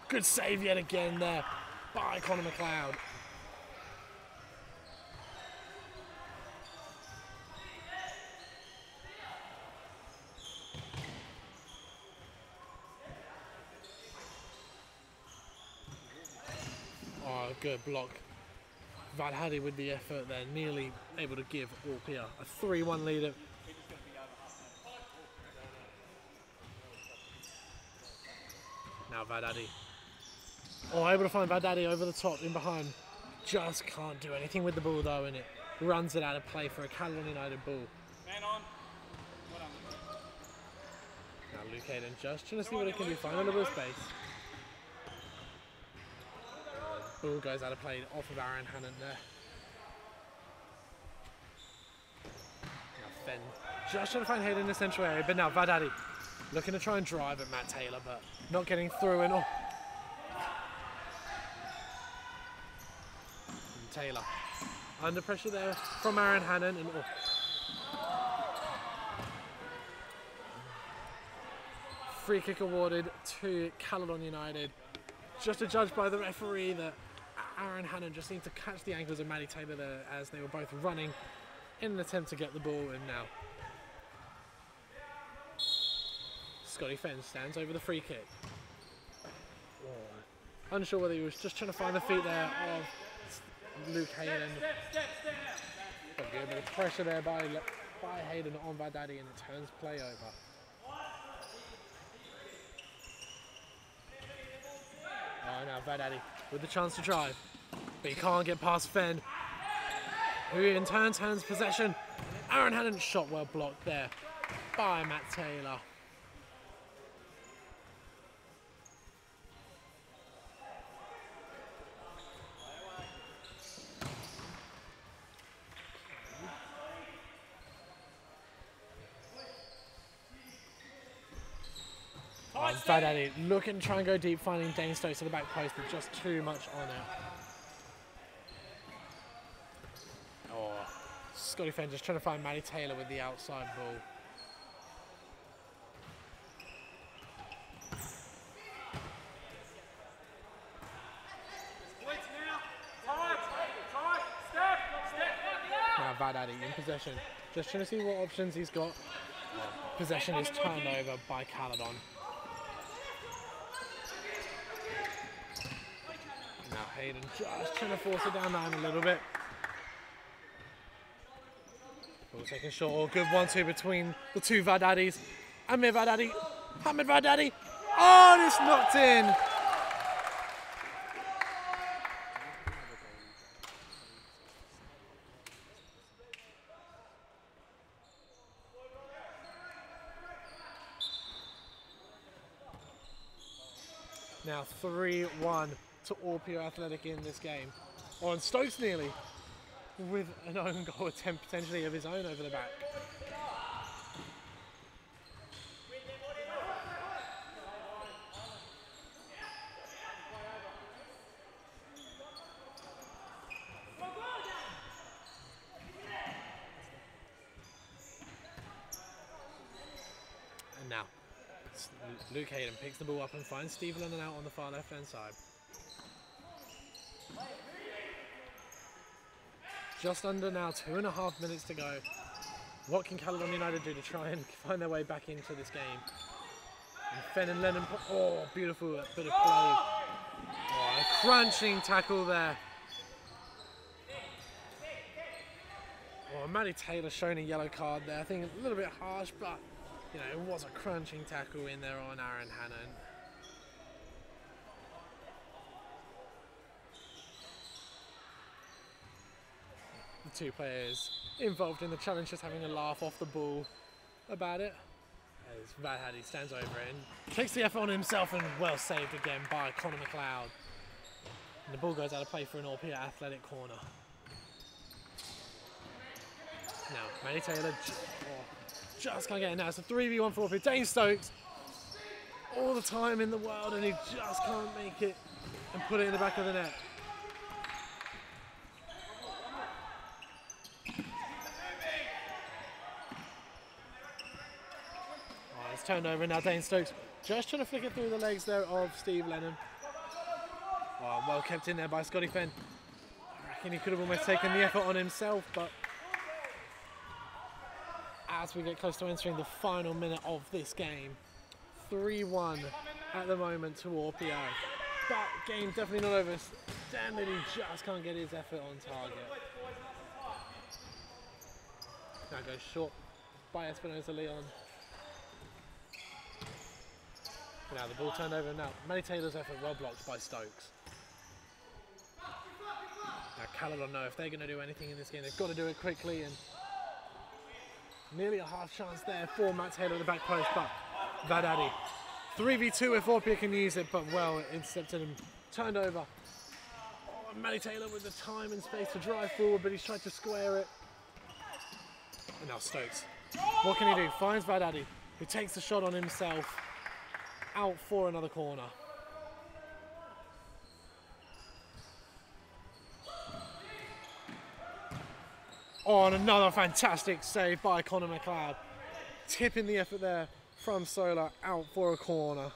Good save yet again there by Connor McLeod. Oh, good block. Vardaddy with the effort there, nearly able to give Orpia a 3-1 lead. Now Vardaddy. Oh, able to find Vardaddy over the top in behind. Just can't do anything with the ball though, and it runs it out of play for a Callidon United ball. Man on. Well done. Now Luke Hayden just trying to see what he can do, find a little bit of space. Ball goes out of play off of Aaron Hannon there. Now Fenn just trying to find Hayden in the central area, but now Vardaddy looking to try and drive at Matt Taylor, but not getting through. And Taylor under pressure there from Aaron Hannon, and free kick awarded to Callidon United. Just a judge by the referee that Aaron Hannon just needs to catch the ankles of Maddie Taylor there as they were both running in an attempt to get the ball. And now Scotty Fenn stands over the free kick. Oh, unsure whether he was just trying to find the feet there of Luke Hayden. But a bit of pressure there by Hayden on Vadadi, and it turns play over. Oh, now Vadadi with the chance to drive, but he can't get past Fenn, who in turn turns possession. Aaron Hannon's shot well blocked there by Matt Taylor. Vadadi looking to try and go deep, finding Dane Stokes to the back post, but just too much on it. Oh, Scotty Fenn just trying to find Maddie Taylor with the outside ball. Now Vadadi in possession, just trying to see what options he's got. Possession is turned over by Callidon. Now Hayden just trying to force it down the line a little bit. Ball taken short. Oh, good 1-2 between the two Vadadis. Hamid Vadadi. Oh, and it's knocked in. Now 3-1 to Orpia Athletic in this game. Oh, and Stokes nearly with an own goal attempt potentially of his own over the back. And now Luke Hayden picks the ball up and finds Steve Lennon out on the far left hand side. Just under now 2.5 minutes to go. What can Callidon United do to try and find their way back into this game? And Fenn and Lennon, oh, beautiful bit of play. Oh, a crunching tackle there. Oh, Maddie Taylor showing a yellow card there. I think a little bit harsh, but you know, it was a crunching tackle in there on Aaron Hannon. The two players involved in the challenge just having a laugh off the ball about it. As Vadadi stands over it and takes the effort on himself, and well saved again by Connor McLeod. And the ball goes out of play for an Orpia Athletic corner. Now, Maddie Taylor just can't get it now. It's a 3v1 for Orpia. Dane Stokes, all the time in the world, and he just can't make it and put it in the back of the net. Oh, it's turned over now. Dane Stokes just trying to flick it through the legs there of Steve Lennon. Oh, well kept in there by Scotty Fenn. I reckon he could have almost taken the effort on himself, but as we get close to entering the final minute of this game, 3-1 at the moment to Orpia. But game definitely not over. Dan Liddy just can't get his effort on target. Now goes short by Espinosa Leon. Now the ball turned over now. Maddie Taylor's effort well blocked by Stokes. Now Callidon know if they're going to do anything in this game, they've got to do it quickly, and nearly a half chance there for Matt Taylor at the back post, but Vadadi 3v2 if Orpia can use it, but well intercepted and turned over. Oh, Maddie Taylor with the time and space to drive forward, but he's tried to square it. And now Stokes, what can he do? Finds Vadadi, who takes the shot on himself, out for another corner. Oh, and another fantastic save by Connor McLeod. Tipping the effort there from Solar out for a corner.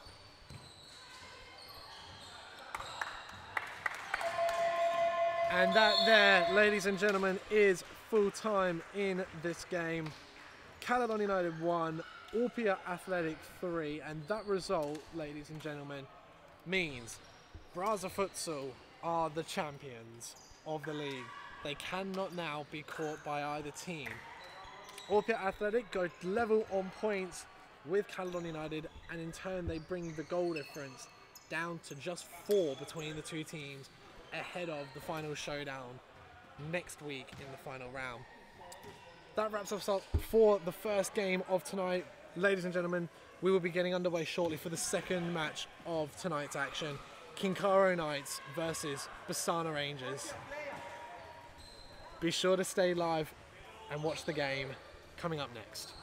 And that there, ladies and gentlemen, is full time in this game. Callidon United 1, Orpia Athletic 3, and that result, ladies and gentlemen, means Berrsarna Futsal are the champions of the league. They cannot now be caught by either team. Orpia Athletic go level on points with Callidon United, and in turn they bring the goal difference down to just 4 between the two teams ahead of the final showdown next week in the final round. That wraps us up for the first game of tonight. Ladies and gentlemen, we will be getting underway shortly for the second match of tonight's action. Kincaro Knights versus Berrsarna Rangers. Be sure to stay live and watch the game coming up next.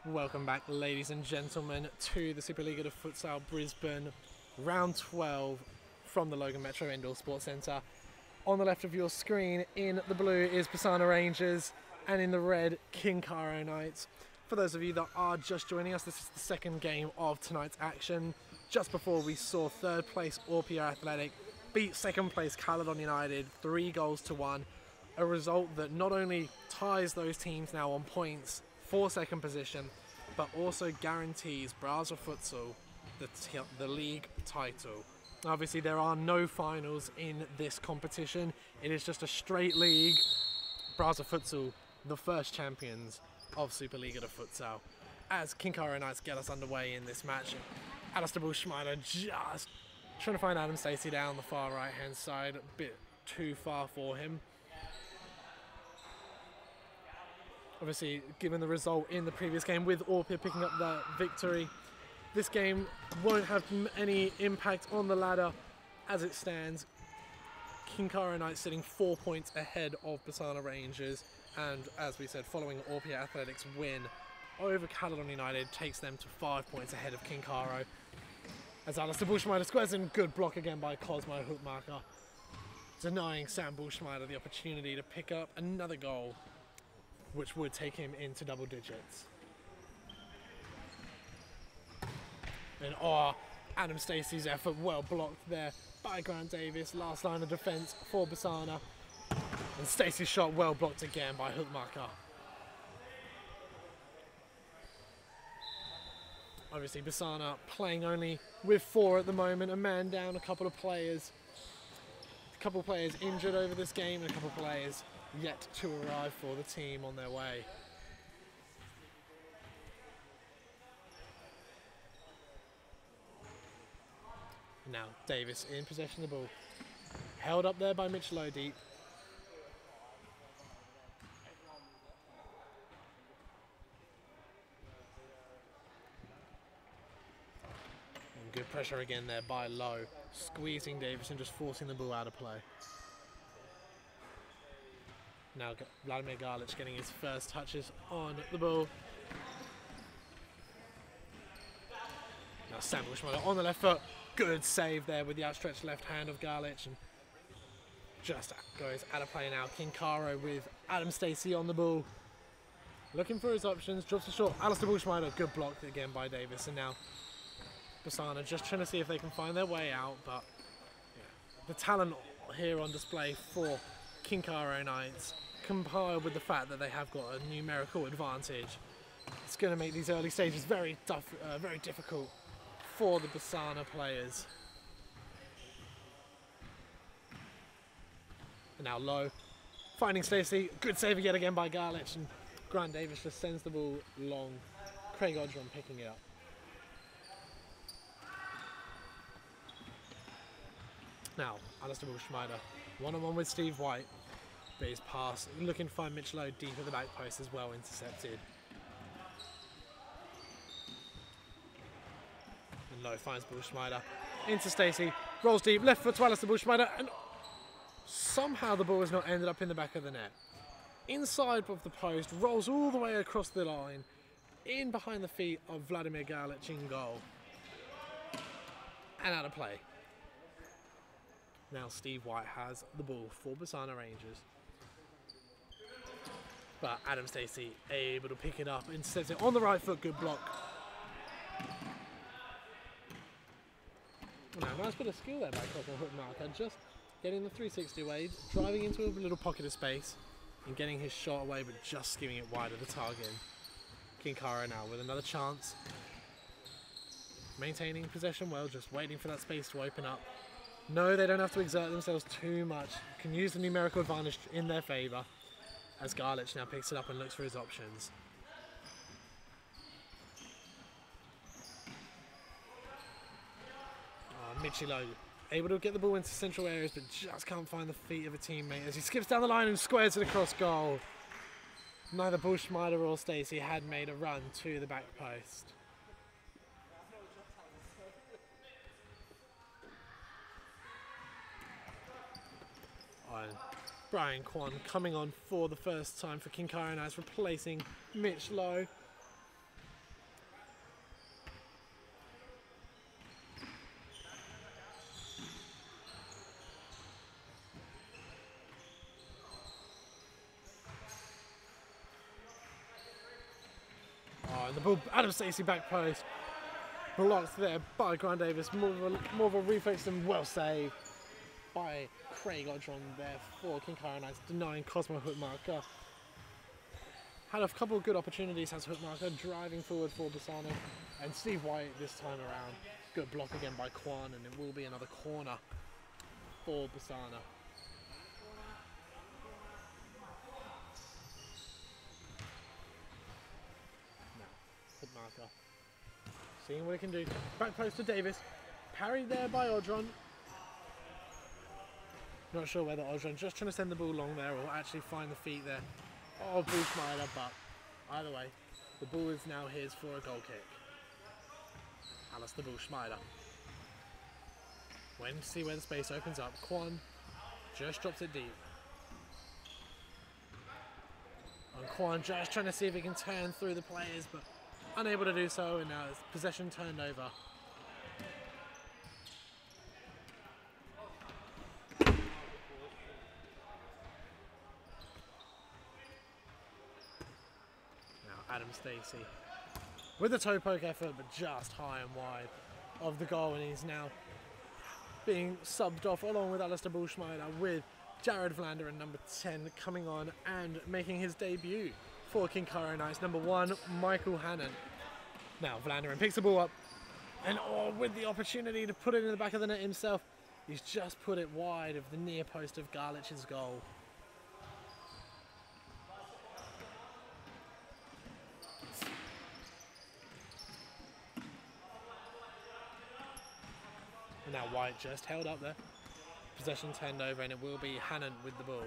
Welcome back, ladies and gentlemen, to the Superliga de Futsal Brisbane, round 12 from the Logan Metro Indoor Sports Centre. On the left of your screen, in the blue, is Berrsarna Rangers, and in the red, Kincaro Knights. For those of you that are just joining us, this is the second game of tonight's action. Just before we saw third place Orpia Athletic beat second place Callidon United 3-1. A result that not only ties those teams now on points for second position, but also guarantees Berrsarna Futsal the league title. Obviously there are no finals in this competition, it is just a straight league. Berrsarna Futsal, the first champions of Superliga de Futsal. As Kincaro Knights get us underway in this match, Alistair Bushminer just trying to find Adam Stacey down the far right hand side, a bit too far for him. Obviously, given the result in the previous game with Orpia picking up the victory, this game won't have any impact on the ladder as it stands. Kincaro Knights sitting 4 points ahead of Berrsarna Rangers, and as we said, following Orpia Athletics' win over Callidon United, takes them to 5 points ahead of Kincaro. As Alistair Bushminer squares in, good block again by Cosmo Hookmarker, denying Sam Bushminer the opportunity to pick up another goal, which would take him into double digits. And Adam Stacey's effort well blocked there by Grant Davis. Last line of defence for Berrsarna. And Stacey's shot well blocked again by Hookmarker. Obviously Berrsarna playing only with 4 at the moment, a man down, a couple of players injured over this game, and a couple of players yet to arrive for the team on their way. Now Davis in possession of the ball. Held up there by Mitch Lowdeep. And good pressure again there by Low. Squeezing Davis and just forcing the ball out of play. Now Vladimir Garlich getting his first touches on the ball. Now Sam Bushminer on the left foot. Good save there with the outstretched left hand of Garlich, and just goes out of play now. Kincaro with Adam Stacey on the ball. Looking for his options, drops it short. Alistair Bushminer, good block again by Davis, and now Berrsarna just trying to see if they can find their way out, but yeah, the talent here on display for Kincaro Knights, compiled with the fact that they have got a numerical advantage, it's going to make these early stages very tough, very difficult for the Berrsarna players. And now Low finding Stacey, good save yet again by Garlich, and Grant Davis just sends the ball long. Craig Odron picking it up. Now Alistair Bushminer one-on-one with Steve White, but his pass looking to find Mitch Lowe deep at the back post as well, intercepted. And Lowe finds Bushminer into Stacey, rolls deep, left foot to Alistair Bushminer, and somehow the ball has not ended up in the back of the net. Inside of the post, rolls all the way across the line, in behind the feet of Vladimir Garlich in goal, and out of play. Now Steve White has the ball for Berrsarna Rangers. But Adam Stacey able to pick it up, intercepts it on the right foot, good block. Now, nice bit of skill there by Cosmo Hookmarker, just getting the 360 away, driving into a little pocket of space and getting his shot away, but just skimming it wide of the target. Kincaro now with another chance. Maintaining possession well, just waiting for that space to open up. No, they don't have to exert themselves too much. Can use the numerical advantage in their favour, as Garlich now picks it up and looks for his options. Mitchie Lowe able to get the ball into central areas, but just can't find the feet of a teammate as he skips down the line and squares it across goal. Neither Bushminer or Stacey had made a run to the back post. Brian Kwan coming on for the first time for Kincaro Knights, replacing Mitch Lowe. ball, Adam Stacey back post. Blocked there by Grant Davis. More of a reflex and well saved by Craig Odron there for Kincaro Knights, denying Cosmo Hookmarker. Had a couple of good opportunities as Hookmarker, driving forward for Berrsarna. And Steve White this time around. Good block again by Kwan, and it will be another corner for Berrsarna. Hookmarker seeing what he can do. Back post to Davis. Parried there by Odron. Not sure whether Odron just trying to send the ball long there or actually find the feet there of Bushmeiler, but either way, the ball is now his for a goal kick. Alistair Bushmeiler. Waiting to see where the space opens up. Kwan just drops it deep. And Kwan just trying to see if he can turn through the players, but unable to do so, and now it's possession turned over. Now Adam Stacey with a toe poke effort, but just high and wide of the goal, and he's now being subbed off along with Alistair Bushmeiler, with Jared Vlander and number 10 coming on and making his debut for Kincaro Knights. Number 1, Michael Hannon. Now Vlander picks the ball up, and with the opportunity to put it in the back of the net himself, he's just put it wide of the near post of Garlich's goal. And now White just held up there. Possession turned over, and it will be Hannon with the ball.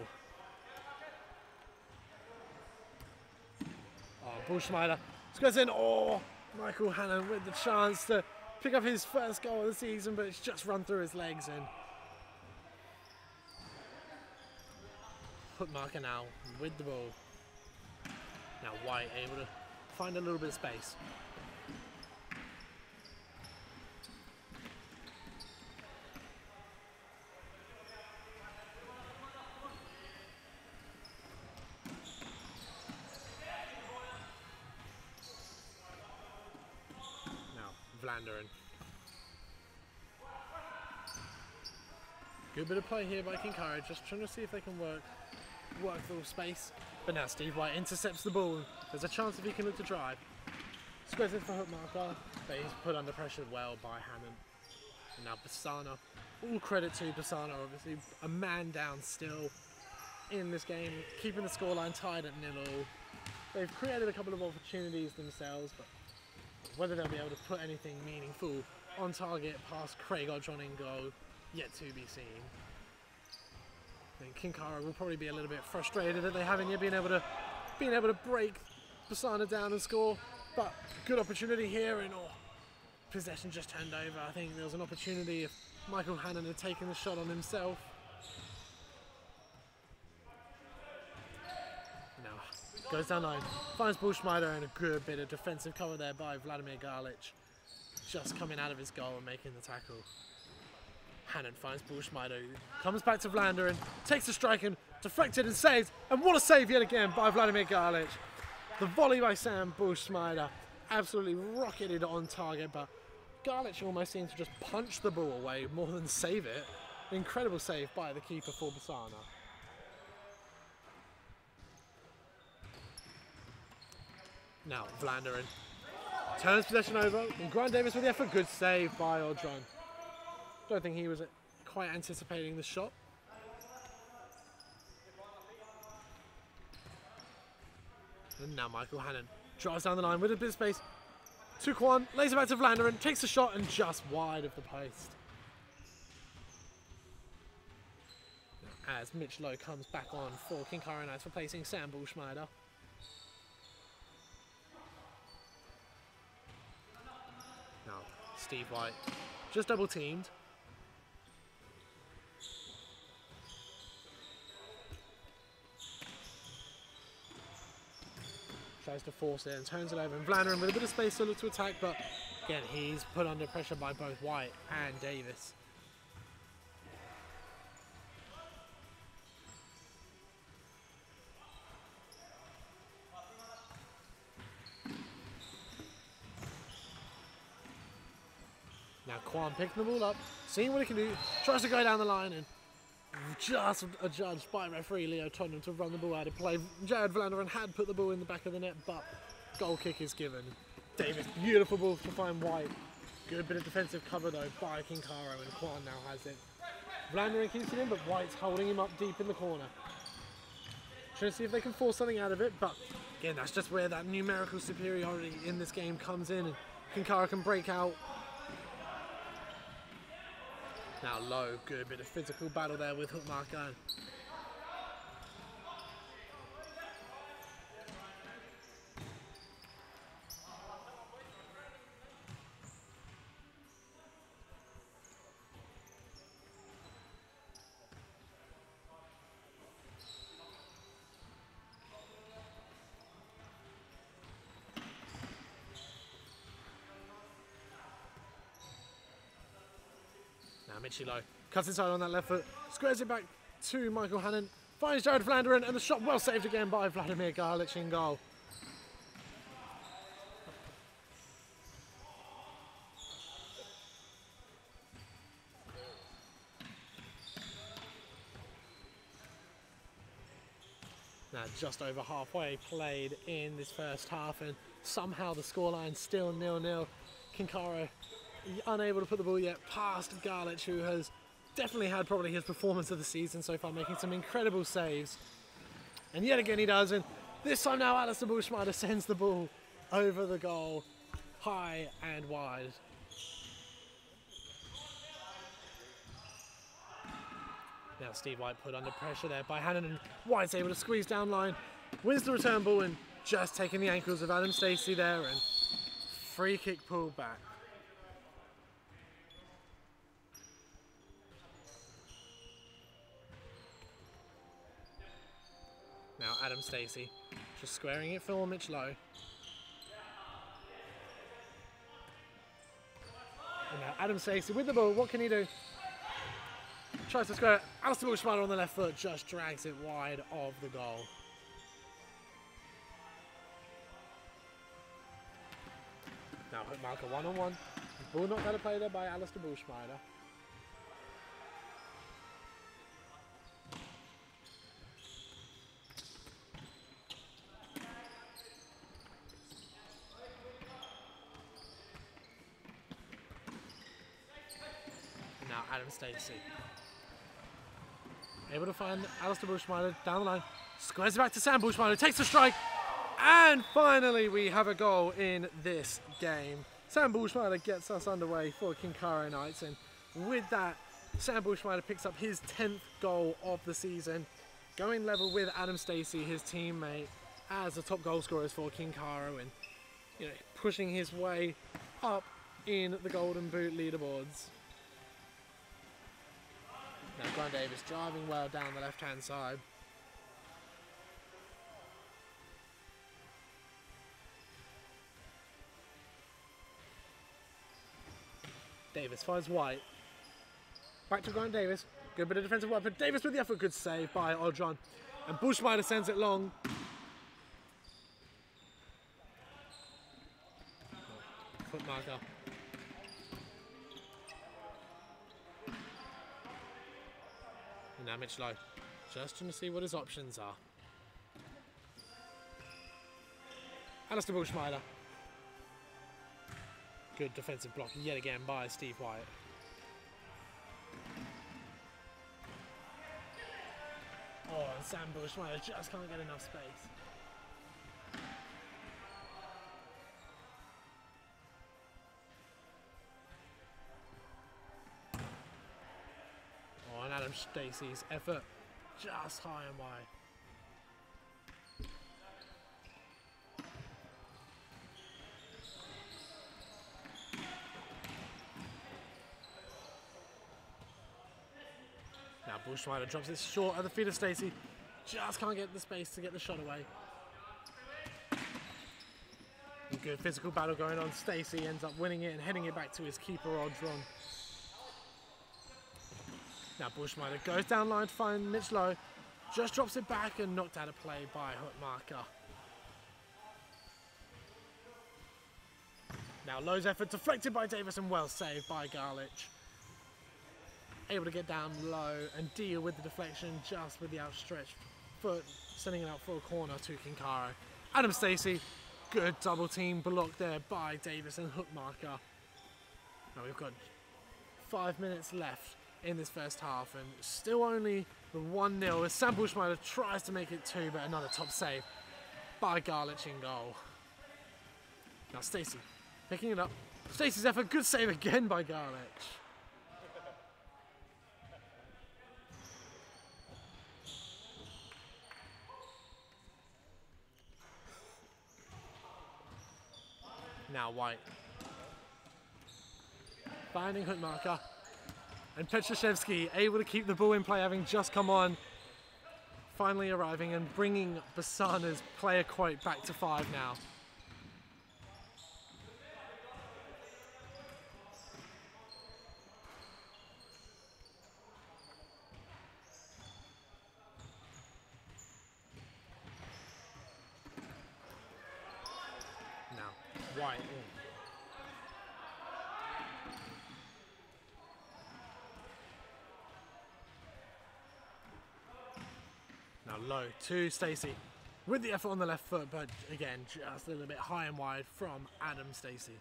Bushmeiler goes in. Michael Hannon with the chance to pick up his first goal of the season, but it's just run through his legs. And Hookmarker now with the ball. Now White able to find a little bit of space. Vlander. Good bit of play here by Kincaro, just trying to see if they can work through space. But now Steve White intercepts the ball. There's a chance if he can look to drive. Squares it for Hookmarker, but he's put under pressure well by Hannon. And now Berrsarna. All credit to Berrsarna, obviously. A man down still in this game, keeping the scoreline tied at 0-0. They've created a couple of opportunities themselves, but whether they'll be able to put anything meaningful on target past Craig Odron in goal, yet to be seen. I think Kincaro will probably be a little bit frustrated that they haven't yet been able to break Berrsarna down and score, but good opportunity here, and possession just turned over. I think there was an opportunity if Michael Hannon had taken the shot on himself. Goes down line, finds Bushmeiler, and a good bit of defensive cover there by Vladimir Garlich. Just coming out of his goal and making the tackle. Hannon finds Bushmeiler, comes back to Vlander and takes the strike and deflected and saves. And what a save yet again by Vladimir Garlich. The volley by Sam Bushmeiler absolutely rocketed on target, but Garlich almost seemed to just punch the ball away more than save it. Incredible save by the keeper for Berrsarna. Now Vlander turns possession over, and Grant Davis with the effort. Good save by Odron. Don't think he was quite anticipating the shot. And now Michael Hannon drives down the line with a bit of space to Kwan, lays it back to Vlander and takes the shot, and just wide of the post. As Mitch Lowe comes back on for Kincaro Knights, replacing Sam Bushmeiler. Now, Steve White just double teamed. Tries to force it and turns it over, and Vlander with a bit of space to look to attack, but again, he's put under pressure by both White and Davis. Now Kwan picking the ball up, seeing what he can do, tries to go down the line and just adjudged by referee Leo Tottenham to run the ball out of play. Jared Vlanderen had put the ball in the back of the net, but goal kick is given. Davis, beautiful ball to find White. Good bit of defensive cover though by Kincaro, and Kwan now has it. Vlanderen keeps it in, but White's holding him up deep in the corner. Trying to see if they can force something out of it, but again, that's just where that numerical superiority in this game comes in, and Kincaro can break out. Now Low, good bit of physical battle there with Hookmarker. Mitchie Low cuts inside on that left foot, squares it back to Michael Hannon, finds Jared Vlanderen, and the shot well saved again by Vladimir Garlich in goal. Now just over halfway played in this first half, and somehow the scoreline still 0-0. Kincaro unable to put the ball yet past Garlich, who has definitely had probably his performance of the season so far, making some incredible saves. And yet again he does, and this time now Alistair Bushmeyer sends the ball over the goal, high and wide. Now Steve White put under pressure there by Hannon, and White's able to squeeze down line, wins the return ball, and just taking the ankles of Adam Stacey there, and free kick pulled back. Now Adam Stacey just squaring it for Mitch Low. And now Adam Stacey with the ball, what can he do? Tries to square it. Alistair Bushmeyer on the left foot just drags it wide of the goal. Now hook marker 1-on-1. Ball not going to play there by Alistair Bushmeyer. Now Adam Stacey. Able to find Alistair Bushmeyer down the line. Squares it back to Sam Bushmeyer, takes the strike. And finally we have a goal in this game. Sam Bushmeyer gets us underway for Kincaro Knights, and with that, Sam Bushmeyer picks up his 10th goal of the season, going level with Adam Stacey, his teammate, as the top goal scorers for Kincaro, and pushing his way up in the Golden Boot leaderboards. Now Grant Davis driving well down the left-hand side. Davis finds White. Back to Grant Davis. Good bit of defensive work, but Davis with the effort. Good save by Odron. And Bushmeyer sends it long. Foot marker. Now Mitch Low, just trying to see what his options are. Alistair Bushmeyer. Good defensive block yet again by Steve White. Oh, and Sam Bushmeyer just can't get enough space. Oh, and Adam Stacey's effort just high and wide. Now Bushmeyer drops it short at the feet of Stacey. Just can't get the space to get the shot away. And good physical battle going on. Stacey ends up winning it and heading it back to his keeper, Odron. Now Bushmeyer goes down line to find Mitch Low. Just drops it back and knocked out of play by Hookmarker. Now Lowe's effort deflected by Davis and well saved by Garlich. Able to get down low and deal with the deflection just with the outstretched foot, sending it out for a corner to Kincaro. Adam Stacey, good double team block there by Davis and hook marker. Now we've got 5 minutes left in this first half and still only 1-0 as Sam Bushmeyer tries to make it 2, but another top save by Garlich in goal. Now Stacey picking it up. Stacey's effort, good save again by Garlich. Now White finding hook marker, and Petrashevsky able to keep the ball in play, having just come on, finally arriving and bringing Berrsarna's player quote back to 5 now. Now White. Now low to Stacey with the effort on the left foot, but again just a little bit high and wide from Adam Stacey.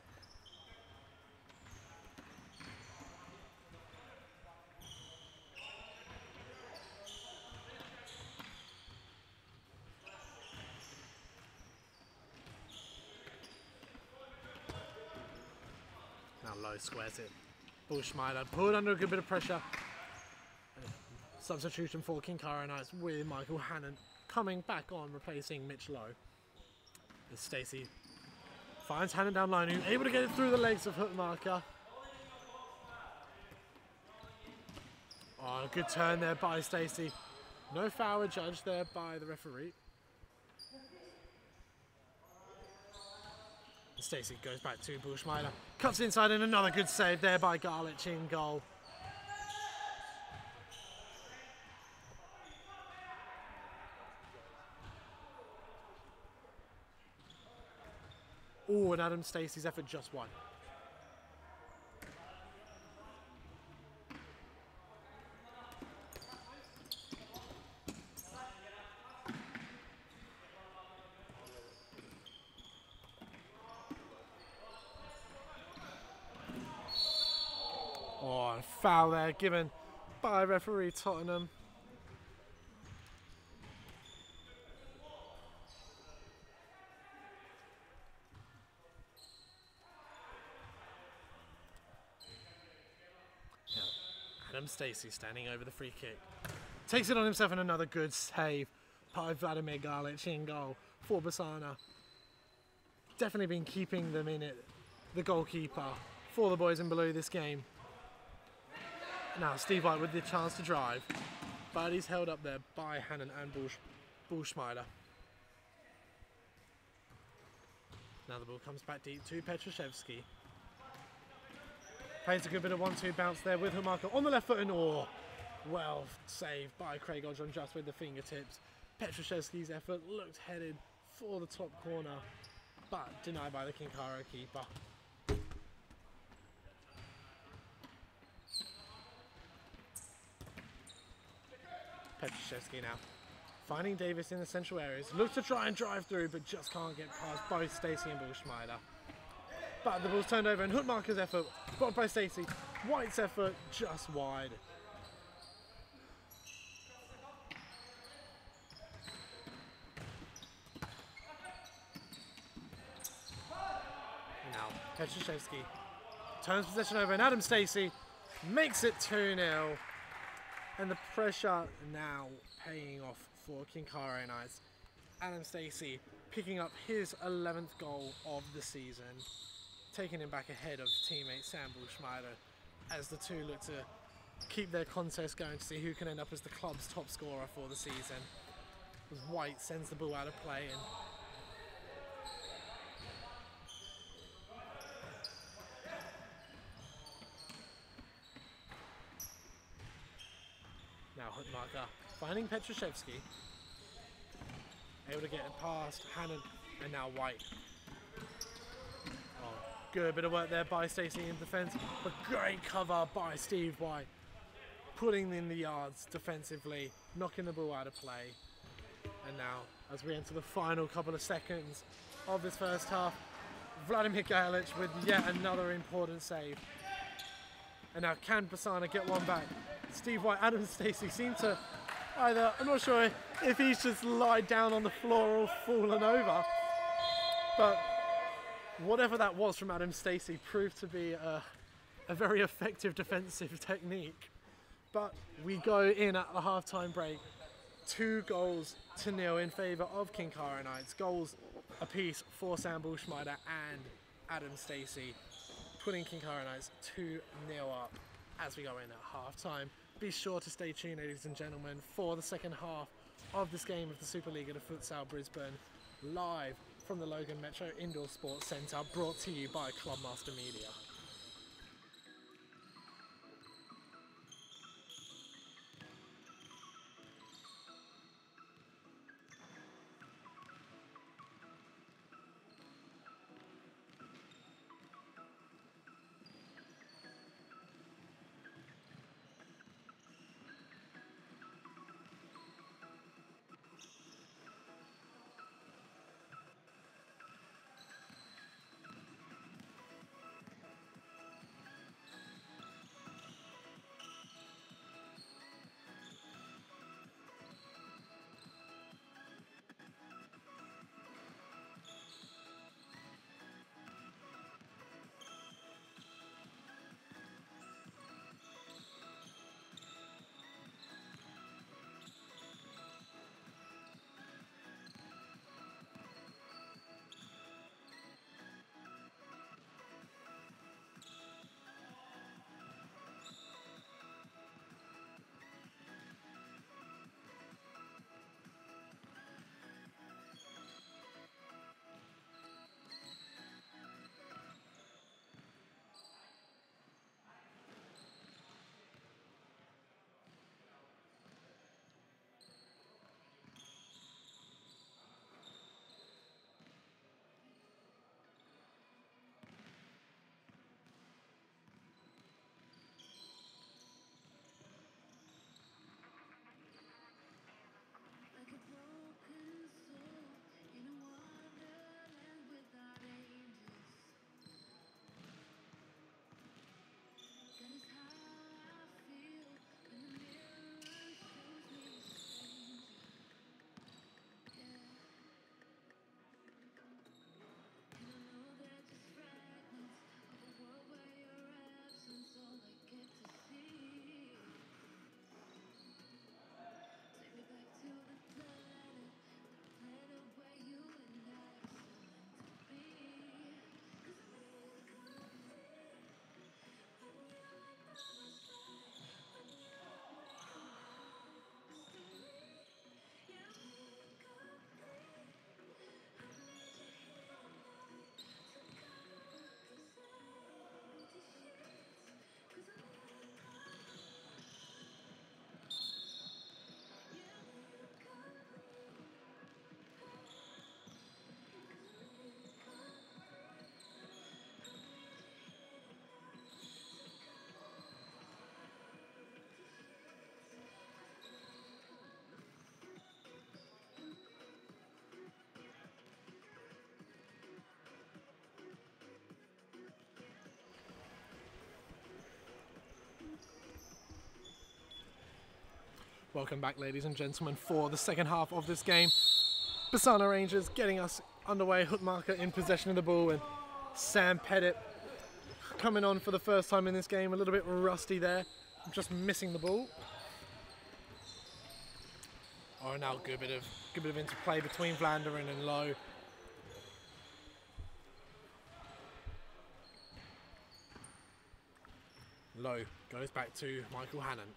Now low squares it. Bushmeyer pulled under a good bit of pressure. Substitution for Kincaro Knights with Michael Hannon coming back on, replacing Mitch Lowe. As Stacey finds Hannon down line, who's able to get it through the legs of hook marker. Oh, a good turn there by Stacey. No foul adjudged there by the referee. Stacey goes back to Bushmeyer, cuts inside, and another good save there by Garlich in goal. Oh, and Adam Stacey's effort just won. Oh, a foul there given by referee Tottenham. Adam Stacey standing over the free kick. Takes it on himself, and another good save by Vladimir Garlich in goal for Berrsarna. Definitely been keeping them in it, the goalkeeper for the boys in blue this game. Now Steve White with the chance to drive, but he's held up there by Hannon and Bushmeyer. Now the ball comes back deep to Petrashevsky. Plays a good bit of 1-2 bounce there with Humarko on the left foot, and well saved by Craig Odron just with the fingertips. Petrashevsky's effort looked headed for the top corner, but denied by the Kincaro keeper. Petrashevsky now finding Davis in the central areas. Looks to try and drive through, but just can't get past both Stacey and Bushmeyer. But the ball's turned over, and Hookmarker's effort blocked by Stacey. White's effort just wide. And now Petrashevsky turns possession over, and Adam Stacey makes it 2-0. And the pressure now paying off for Kincaro Knights. Adam Stacey picking up his 11th goal of the season, taking him back ahead of teammate Sam Bushmeyer as the two look to keep their contest going to see who can end up as the club's top scorer for the season. As White sends the ball out of play, and now Hookmarker finding Petrashevsky, able to get it past Hannon, and now White. Oh, Good bit of work there by Stacey in defence, but great cover by Steve White. Putting in the yards defensively, knocking the ball out of play. And now, as we enter the final couple of seconds of this first half, Vladimir Galic with yet another important save. And now can Berrsarna get one back? Steve White, Adam Stacey seem to either, I'm not sure if he's just lied down on the floor or fallen over, but whatever that was from Adam Stacey proved to be a very effective defensive technique. But we go in at the half-time break, 2-0 in favour of Kincaro Knights. Goals apiece for Sam Bullschneider and Adam Stacey, putting Kincaro Knights 2-0 up as we go in at half-time. Be sure to stay tuned, ladies and gentlemen, for the second half of this game of the Superliga de Futsal Brisbane, live from the Logan Metro Indoor Sports Centre, brought to you by Clubmaster Media. Like a broken soul in a wonderland without angels. That is how I feel when the mirror shows me a stranger. Yeah. And I know they're just fragments of a world where your absence all I get to see. Take me back to the planet where you and I are still meant to be. 'Cause I need company when you're right by my side, when you're next to me. Yeah, I need company. I need you here tonight to cover up these empty sheets. 'Cause I need company. Yeah, I need company. Welcome back, ladies and gentlemen, for the second half of this game. Berrsarna Rangers getting us underway. Hook marker in possession of the ball, and Sam Pettit coming on for the first time in this game. A little bit rusty there, just missing the ball. Oh, now good bit of interplay between Vlanderen and Lowe. Lowe goes back to Michael Hannon.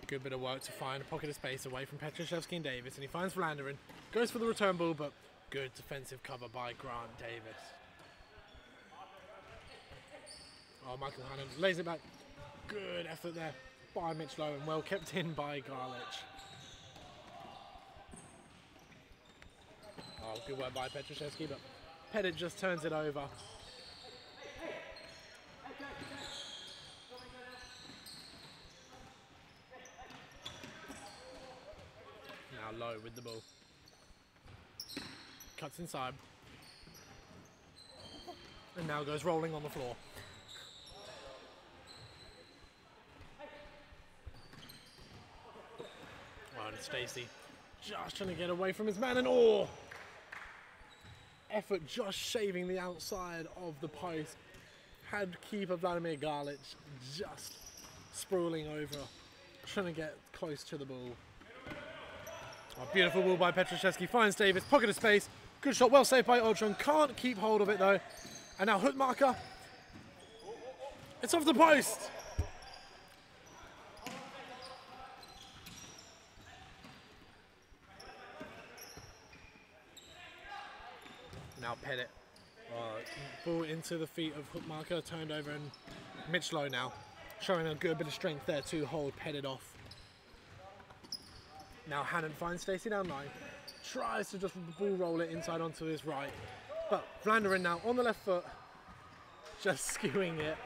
Good bit of work to find a pocket of space away from Petrashevsky and Davis, and he finds Vlanderen, goes for the return ball, but good defensive cover by Grant Davis. Oh, Michael Hannon lays it back. Good effort there by Mitch Lowe, and well kept in by Garlich. Oh, good work by Petrashevsky, but Pettit just turns it over. Now Low with the ball. Cuts inside. And now goes rolling on the floor. Oh, and Stacey just trying to get away from his man, and effort just shaving the outside of the post. Had keeper Vladimir Garlic just sprawling over, trying to get close to the ball. Oh, beautiful ball by Petrashevsky, finds Davis, pocket of space, good shot, well saved by Ultron, can't keep hold of it though. And now hook marker, it's off the post. Now Pettit, ball into the feet of hook marker, turned over, and Mitch Lowe now showing a good bit of strength there to hold Pettit off. Now Hannon finds Stacey down 9, tries to just ball roll it inside onto his right, but Vlanderen now on the left foot, just skewing it.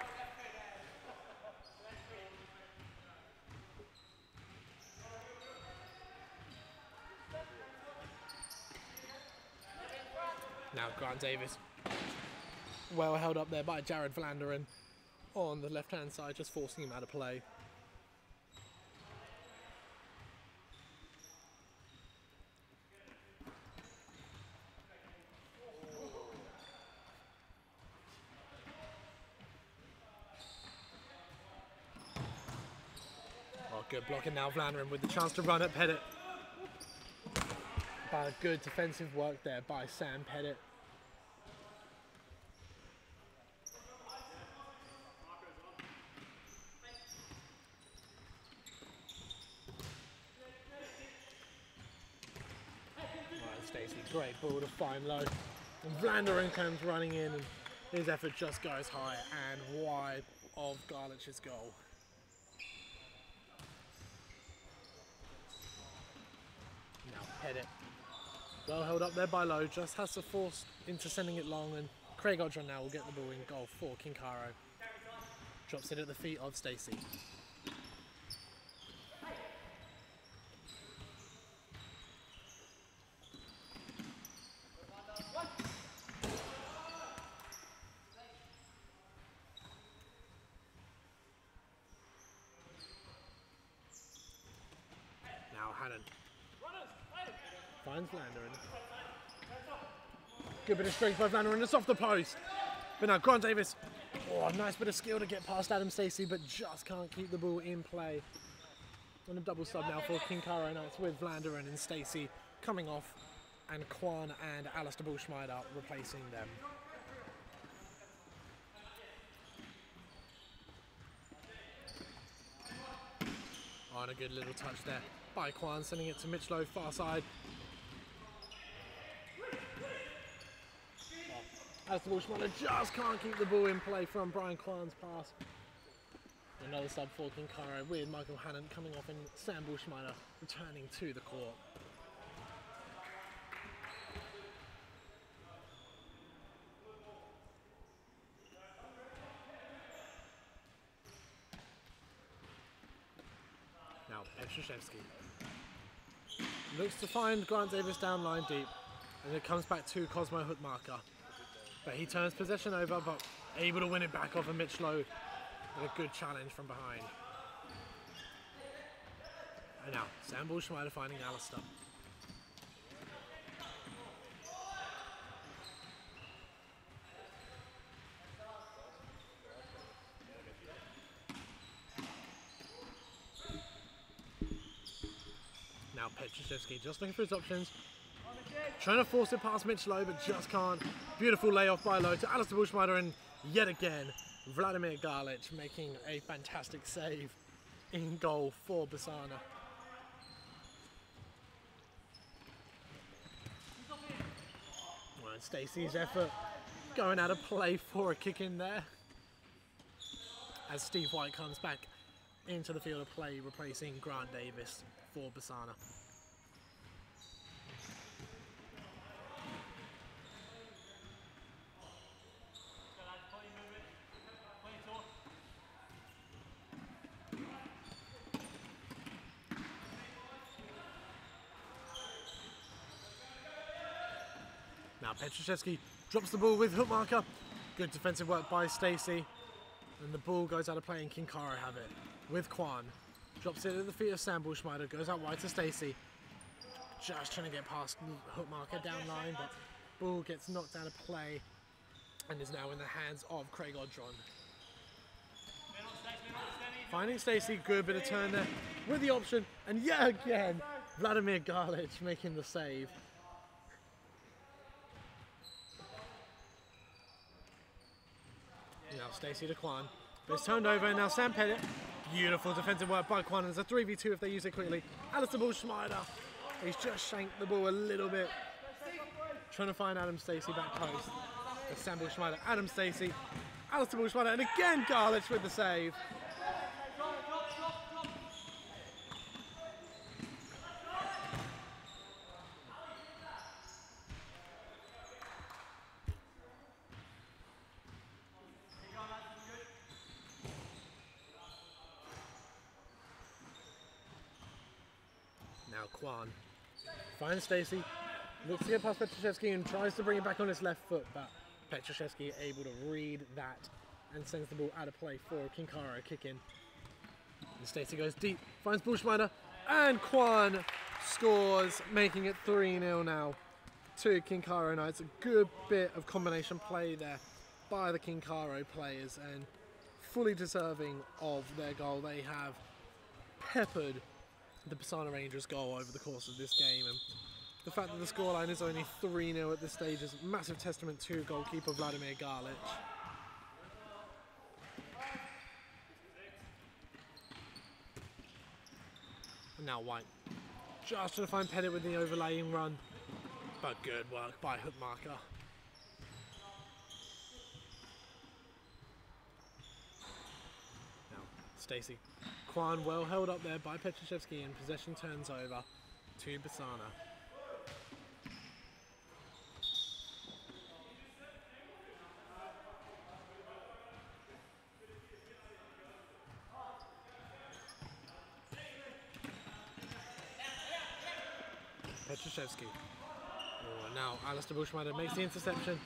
Now Grant Davis, well held up there by Jared Vlanderen on the left hand side, just forcing him out of play. Oh, good blocking now, Vlanderen with the chance to run at Pettit. But good defensive work there by Sam Pettit. Right, Stacey, great ball to find Low. And Vlanderen comes running in, and his effort just goes high and wide of Garlich's goal. Now Pettit, well held up there by Lowe, just has to force into sending it long, and Craig Odron now will get the ball in goal for Kincaro. Drops it at the feet of Stacey. Now Hannon finds Vlanderen. Good bit of strength by Vlanderen, it's off the post. But now Grant Davis, nice bit of skill to get past Adam Stacey, but just can't keep the ball in play. On a double sub now for Kincaro, now it's with Vlanderen and Stacey coming off, and Kwan and Alistair Bullschmider replacing them. Oh, and a good little touch there by Kwan, sending it to Mitch Lowe, far side. Alistair Bullschmider just can't keep the ball in play from Brian Kwan's pass. Another sub for Kincaro with Michael Hannon coming off, and Sam Bullschmider returning to the court. Now Petrashevsky looks to find Grant Davis down line deep, and it comes back to Cosmo Hookmarker. But he turns possession over, but able to win it back off of Mitch Lowe with a good challenge from behind. And now Sam Bullschmider finding Alistair. Now Petrashevsky just looking for his options. Trying to force it past Mitch Lowe, but just can't. Beautiful layoff by Lowe to Alistair Bullschmider, and yet again, Vladimir Garlic making a fantastic save in goal for Berrsarna. Well, Stacey's effort going out of play for a kick in there, as Steve White comes back into the field of play, replacing Grant Davis for Berrsarna. Now Petruszewski drops the ball with hook marker. Good defensive work by Stacey. And the ball goes out of play and Kincaro have it with Kwan. Drops it at the feet of Sam Bullschneider, goes out wide to Stacey. Just trying to get past hook marker down line, but ball gets knocked out of play and is now in the hands of Craig Odron. Finding Stacey, good bit of turn there with the option, and yet again, Vladimir Garlic making the save. Now Stacey to Kwan, but it's turned over, and now Sam Pettit. Beautiful defensive work by Kwan, and it's a 3v2 if they use it quickly. Alistair Bullschneider, he's just shanked the ball a little bit. Trying to find Adam Stacey back post. That's Sam Bullschneider, Adam Stacey, Alistair Bullschneider, and again Garlic with the save. Now Kwan finds Stacey, looks to get past Petruszewski and tries to bring it back on his left foot, but Petruszewski able to read that and sends the ball out of play for Kincaro kick in. And Stacey goes deep, finds Bullschneider, and Kwan scores, making it 3-0 now to Kincaro. Now it's a good bit of combination play there by the Kincaro players and fully deserving of their goal. They have peppered the Berrsarna Rangers goal over the course of this game, and the fact that the scoreline is only 3-0 at this stage is a massive testament to goalkeeper Vladimir Garlic. And now White just trying to find Pettit with the overlaying run, but good work by hook marker. Now Stacey. Kwan well held up there by Petruszewski, and possession turns over to Berrsarna. Petruszewski. Oh, now Alistair Bullschneider makes the interception.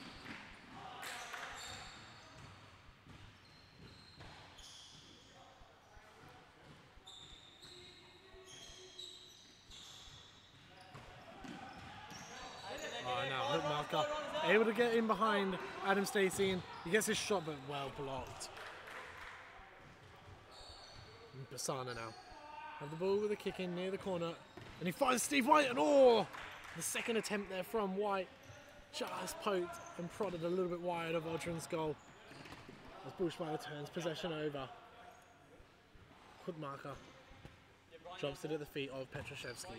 Able to get in behind Adam Stacey, and he gets his shot but well blocked. And Berrsarna now have the ball with a kick in near the corner, and he finds Steve White, and oh, the second attempt there from White just poked and prodded a little bit wide of Odron's goal as Bullschneider turns possession over. Hook marker drops it at the feet of Petruszewski.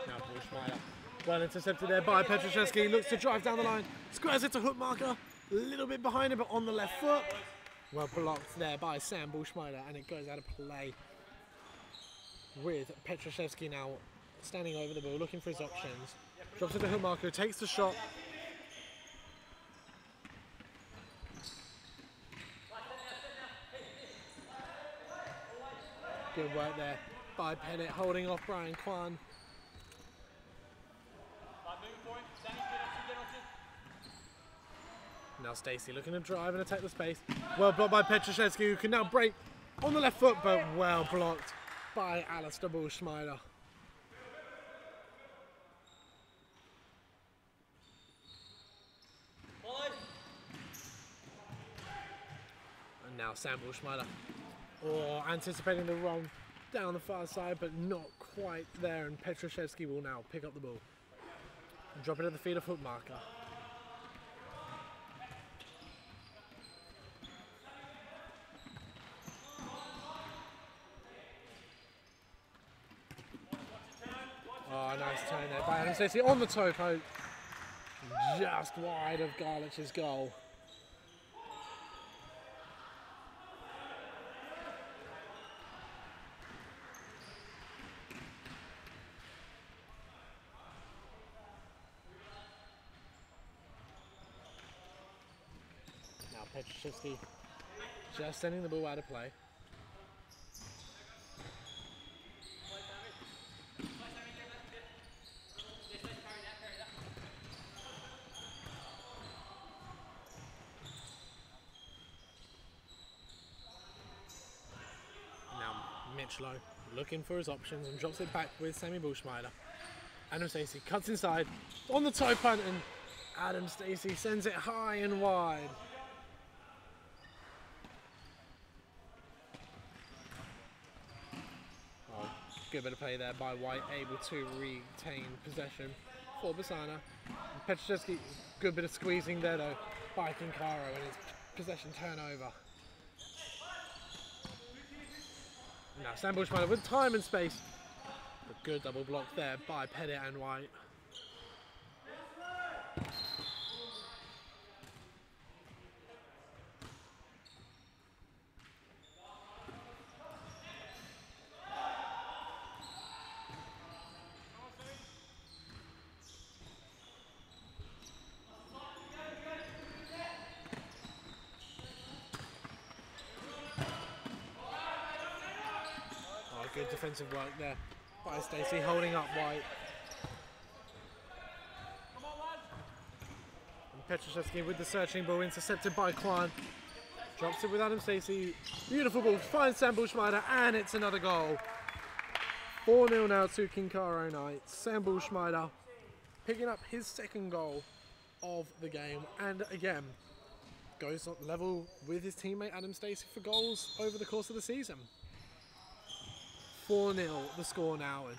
Now Bullschneider, well intercepted there by Petruszewski, looks to drive down the line, squares it to hook marker, a little bit behind him but on the left foot. Well blocked there by Sam Bullschneider, and it goes out of play with Petruszewski now standing over the ball, looking for his options. Drops it to hook marker, takes the shot. Good work there by Pettit, holding off Brian Kwan. Now Stacey looking to drive and attack the space. Well blocked by Petruszewski, who can now break on the left foot, but well blocked by Alistair Bullschneider. And now Sam Bullschneider, anticipating the run down the far side, but not quite there, and Petruszewski will now pick up the ball and drop it at the feet of hook marker. Oh, nice turn there by Adam Stacey on the toe poke, just wide of Garlic's goal. Berrsarna just sending the ball out of play. Mitchlow looking for his options and drops it back with Sammy Bullschneider. Adam Stacey cuts inside on the toe punt and Adam Stacey sends it high and wide. Oh, good bit of play there by White, able to retain possession for Berrsarna. Petraszewski, good bit of squeezing there though by Kincaro and his possession turnover. Now Sam Bullschneider with time and space. A good double block there by Pettit and White. Good defensive work there by Stacey, holding up White. And Petraszewski with the searching ball, intercepted by Kwan. Drops it with Adam Stacey. Beautiful ball, finds Sam Bullschneider, and it's another goal. 4-0 now to Kincaro Knights. Sam Bullschneider picking up his second goal of the game, and again goes on level with his teammate Adam Stacey for goals over the course of the season. 4-0 the score now, and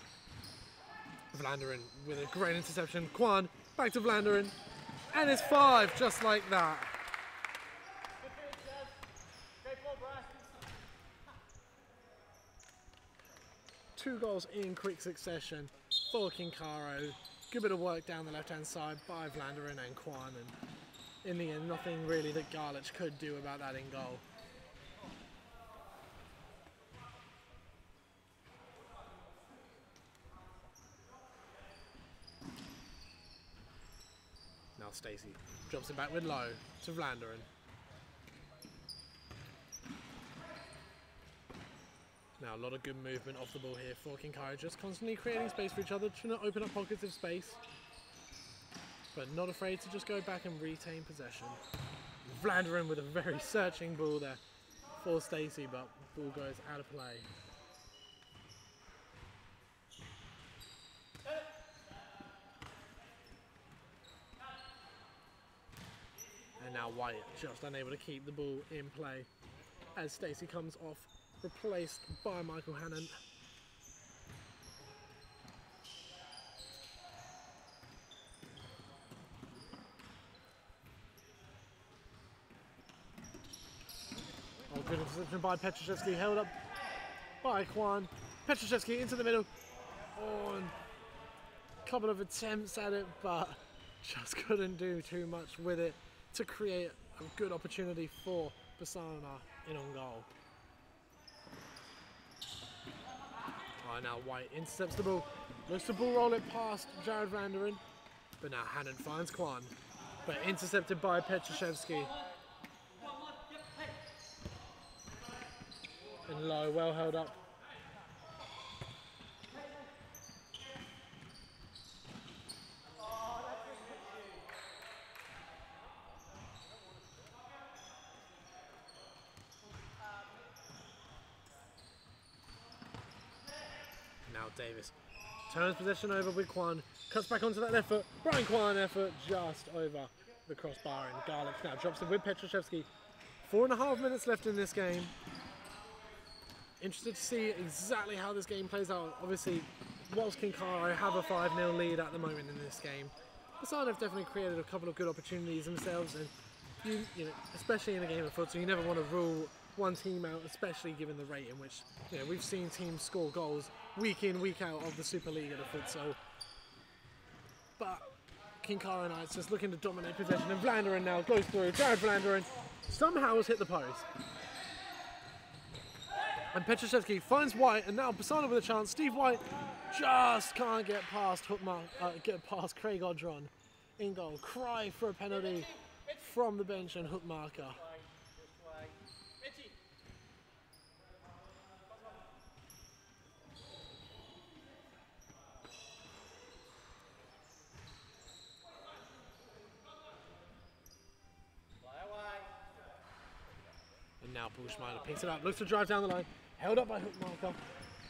Vlanderen with a great interception. Kwan back to Vlanderen, and it's 5 just like that. Two goals in quick succession for Kincaro. Good bit of work down the left-hand side by Vlanderen and Kwan, and in the end, nothing really that Garlich could do about that in goal. Now Stacey drops it back with Low to Vlanderen. Now a lot of good movement off the ball here for Kincaro, just constantly creating space for each other, trying to open up pockets of space, but not afraid to just go back and retain possession. Vlanderen with a very searching ball there for Stacey, but ball goes out of play. And now White just unable to keep the ball in play as Stacey comes off, replaced by Michael Hannon. Oh, good interception by Petraszewski, held up by Kwan. Petraszewski into the middle. Oh, a couple of attempts at it, but just couldn't do too much with it to create a good opportunity for Berrsarna in on goal. Oh, now White intercepts the ball, looks to ball roll it past Jared Vlanderen, but now Hannon finds Kwan, but intercepted by Petraszewski. And Low, well held up. Now Davis turns possession over with Kwan, cuts back onto that left foot. Brian Kwan effort just over the crossbar, and Garlich now drops it with Petraszewski. 4.5 minutes left in this game. Interested to see exactly how this game plays out. Obviously, whilst Kincaro have a 5-0 lead at the moment in this game, Berrsarna have definitely created a couple of good opportunities themselves, and you know, especially in a game of futsal, you never want to rule one team out, especially given the rate in which we've seen teams score goals week in, week out of the Superliga de Futsal. But Kincaro Knights just looking to dominate possession, and Vlanderen now goes through. Jared Vlanderen somehow has hit the post. And Petraszewski finds White, and now Berrsarna with a chance. Steve White just can't get past Craig Odron in goal. Cry for a penalty from the bench and Hookmarker. now Bushminer picks it up, looks to drive down the line, held up by hook marker.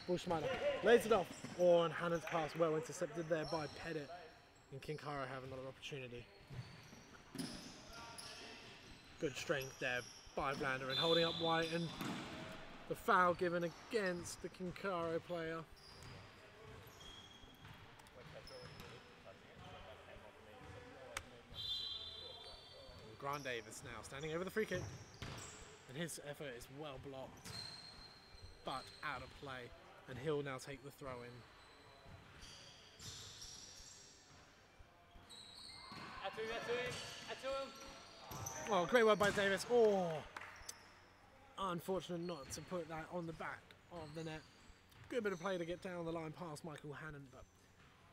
Bushminer lays it off, and Hannon's pass well intercepted there by Pettit. And Kincaro have another opportunity. Good strength there by Vlanderen, holding up White, and the foul given against the Kincaro player. Grant Davis now standing over the free kick, and his effort is well blocked, but out of play, and he'll now take the throw in. Oh, great work by Davis. Oh, unfortunate not to put that on the back of the net. Good bit of play to get down the line past Michael Hannon, but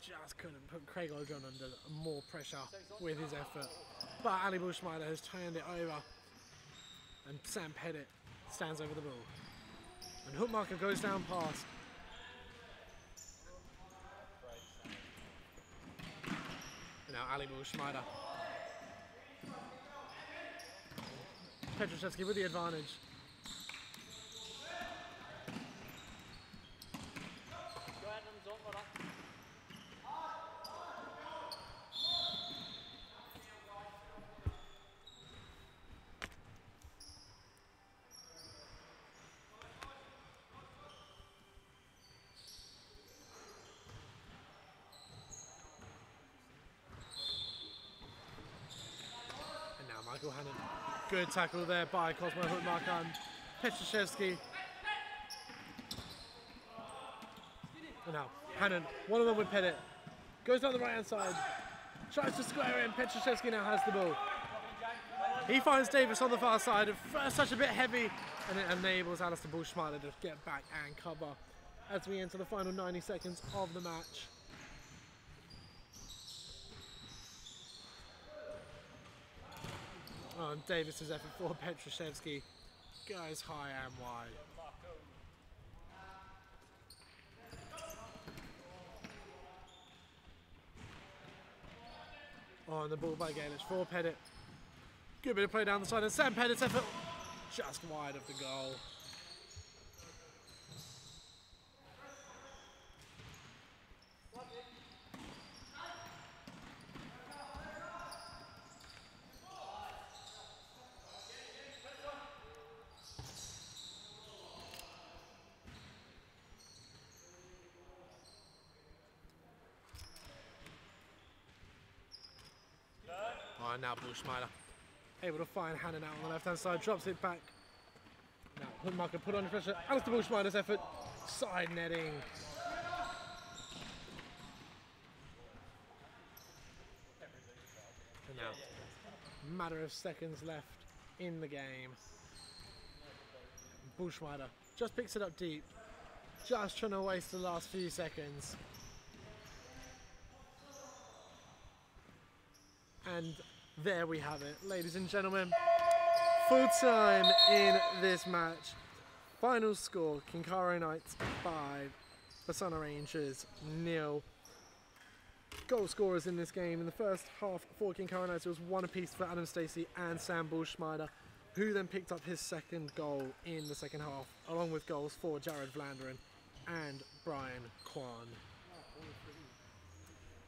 just couldn't put Craig O'John under more pressure with his effort. But Ali Bushminer has turned it over, and Sam Pettit stands over the ball. And Hookmarker goes down past. And now Ali Bushminer. Petroshevsky with the advantage. Michael Hannon. Good tackle there by Cosmo Hookmarker and Petroshevsky. And now Hannon, one of them with Pettit. Goes down the right hand side. Tries to square in. Petroshevsky now has the ball. He finds Davis on the far side. At first such a bit heavy, and it enables Alistair Bushminer to get back and cover as we enter the final 90 seconds of the match. Oh, and Davis's effort for Petroshevsky goes high and wide. Oh, and the ball by Gaelish for Pettit. Good bit of play down the side, and Sam Pettit's effort just wide of the goal. Oh, now Bushminer able to find Hannon out on the left hand side, drops it back. Now Hookmarker put on the pressure. Alistair Bushminer's effort, side netting. And now, matter of seconds left in the game. Bushminer just picks it up deep, just trying to waste the last few seconds. And there we have it, ladies and gentlemen. Full time in this match. Final score, Kincaro Knights 5, Berrsarna Rangers 0. Goal scorers in this game in the first half for Kincaro Knights was one apiece for Adam Stacey and Sam Bushminer, who then picked up his second goal in the second half, along with goals for Jared Vlanderen and Brian Kwan.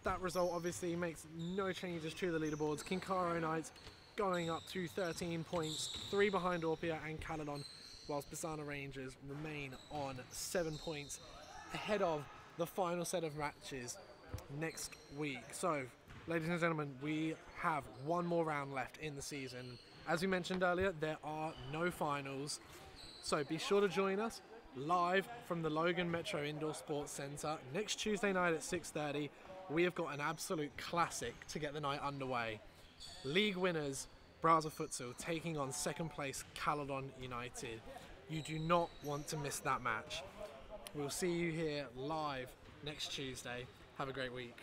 That result obviously makes no changes to the leaderboards. Kincaro Knights going up to 13 points, 3 behind Orpia and Callidon, whilst Berrsarna Rangers remain on 7 points ahead of the final set of matches next week. So, ladies and gentlemen, we have one more round left in the season. As we mentioned earlier, there are no finals, so be sure to join us live from the Logan Metro Indoor Sports Centre next Tuesday night at 6:30. We have got an absolute classic to get the night underway. League winners Berrsarna Futsal taking on second place Callidon United. You do not want to miss that match. We'll see you here live next Tuesday. Have a great week.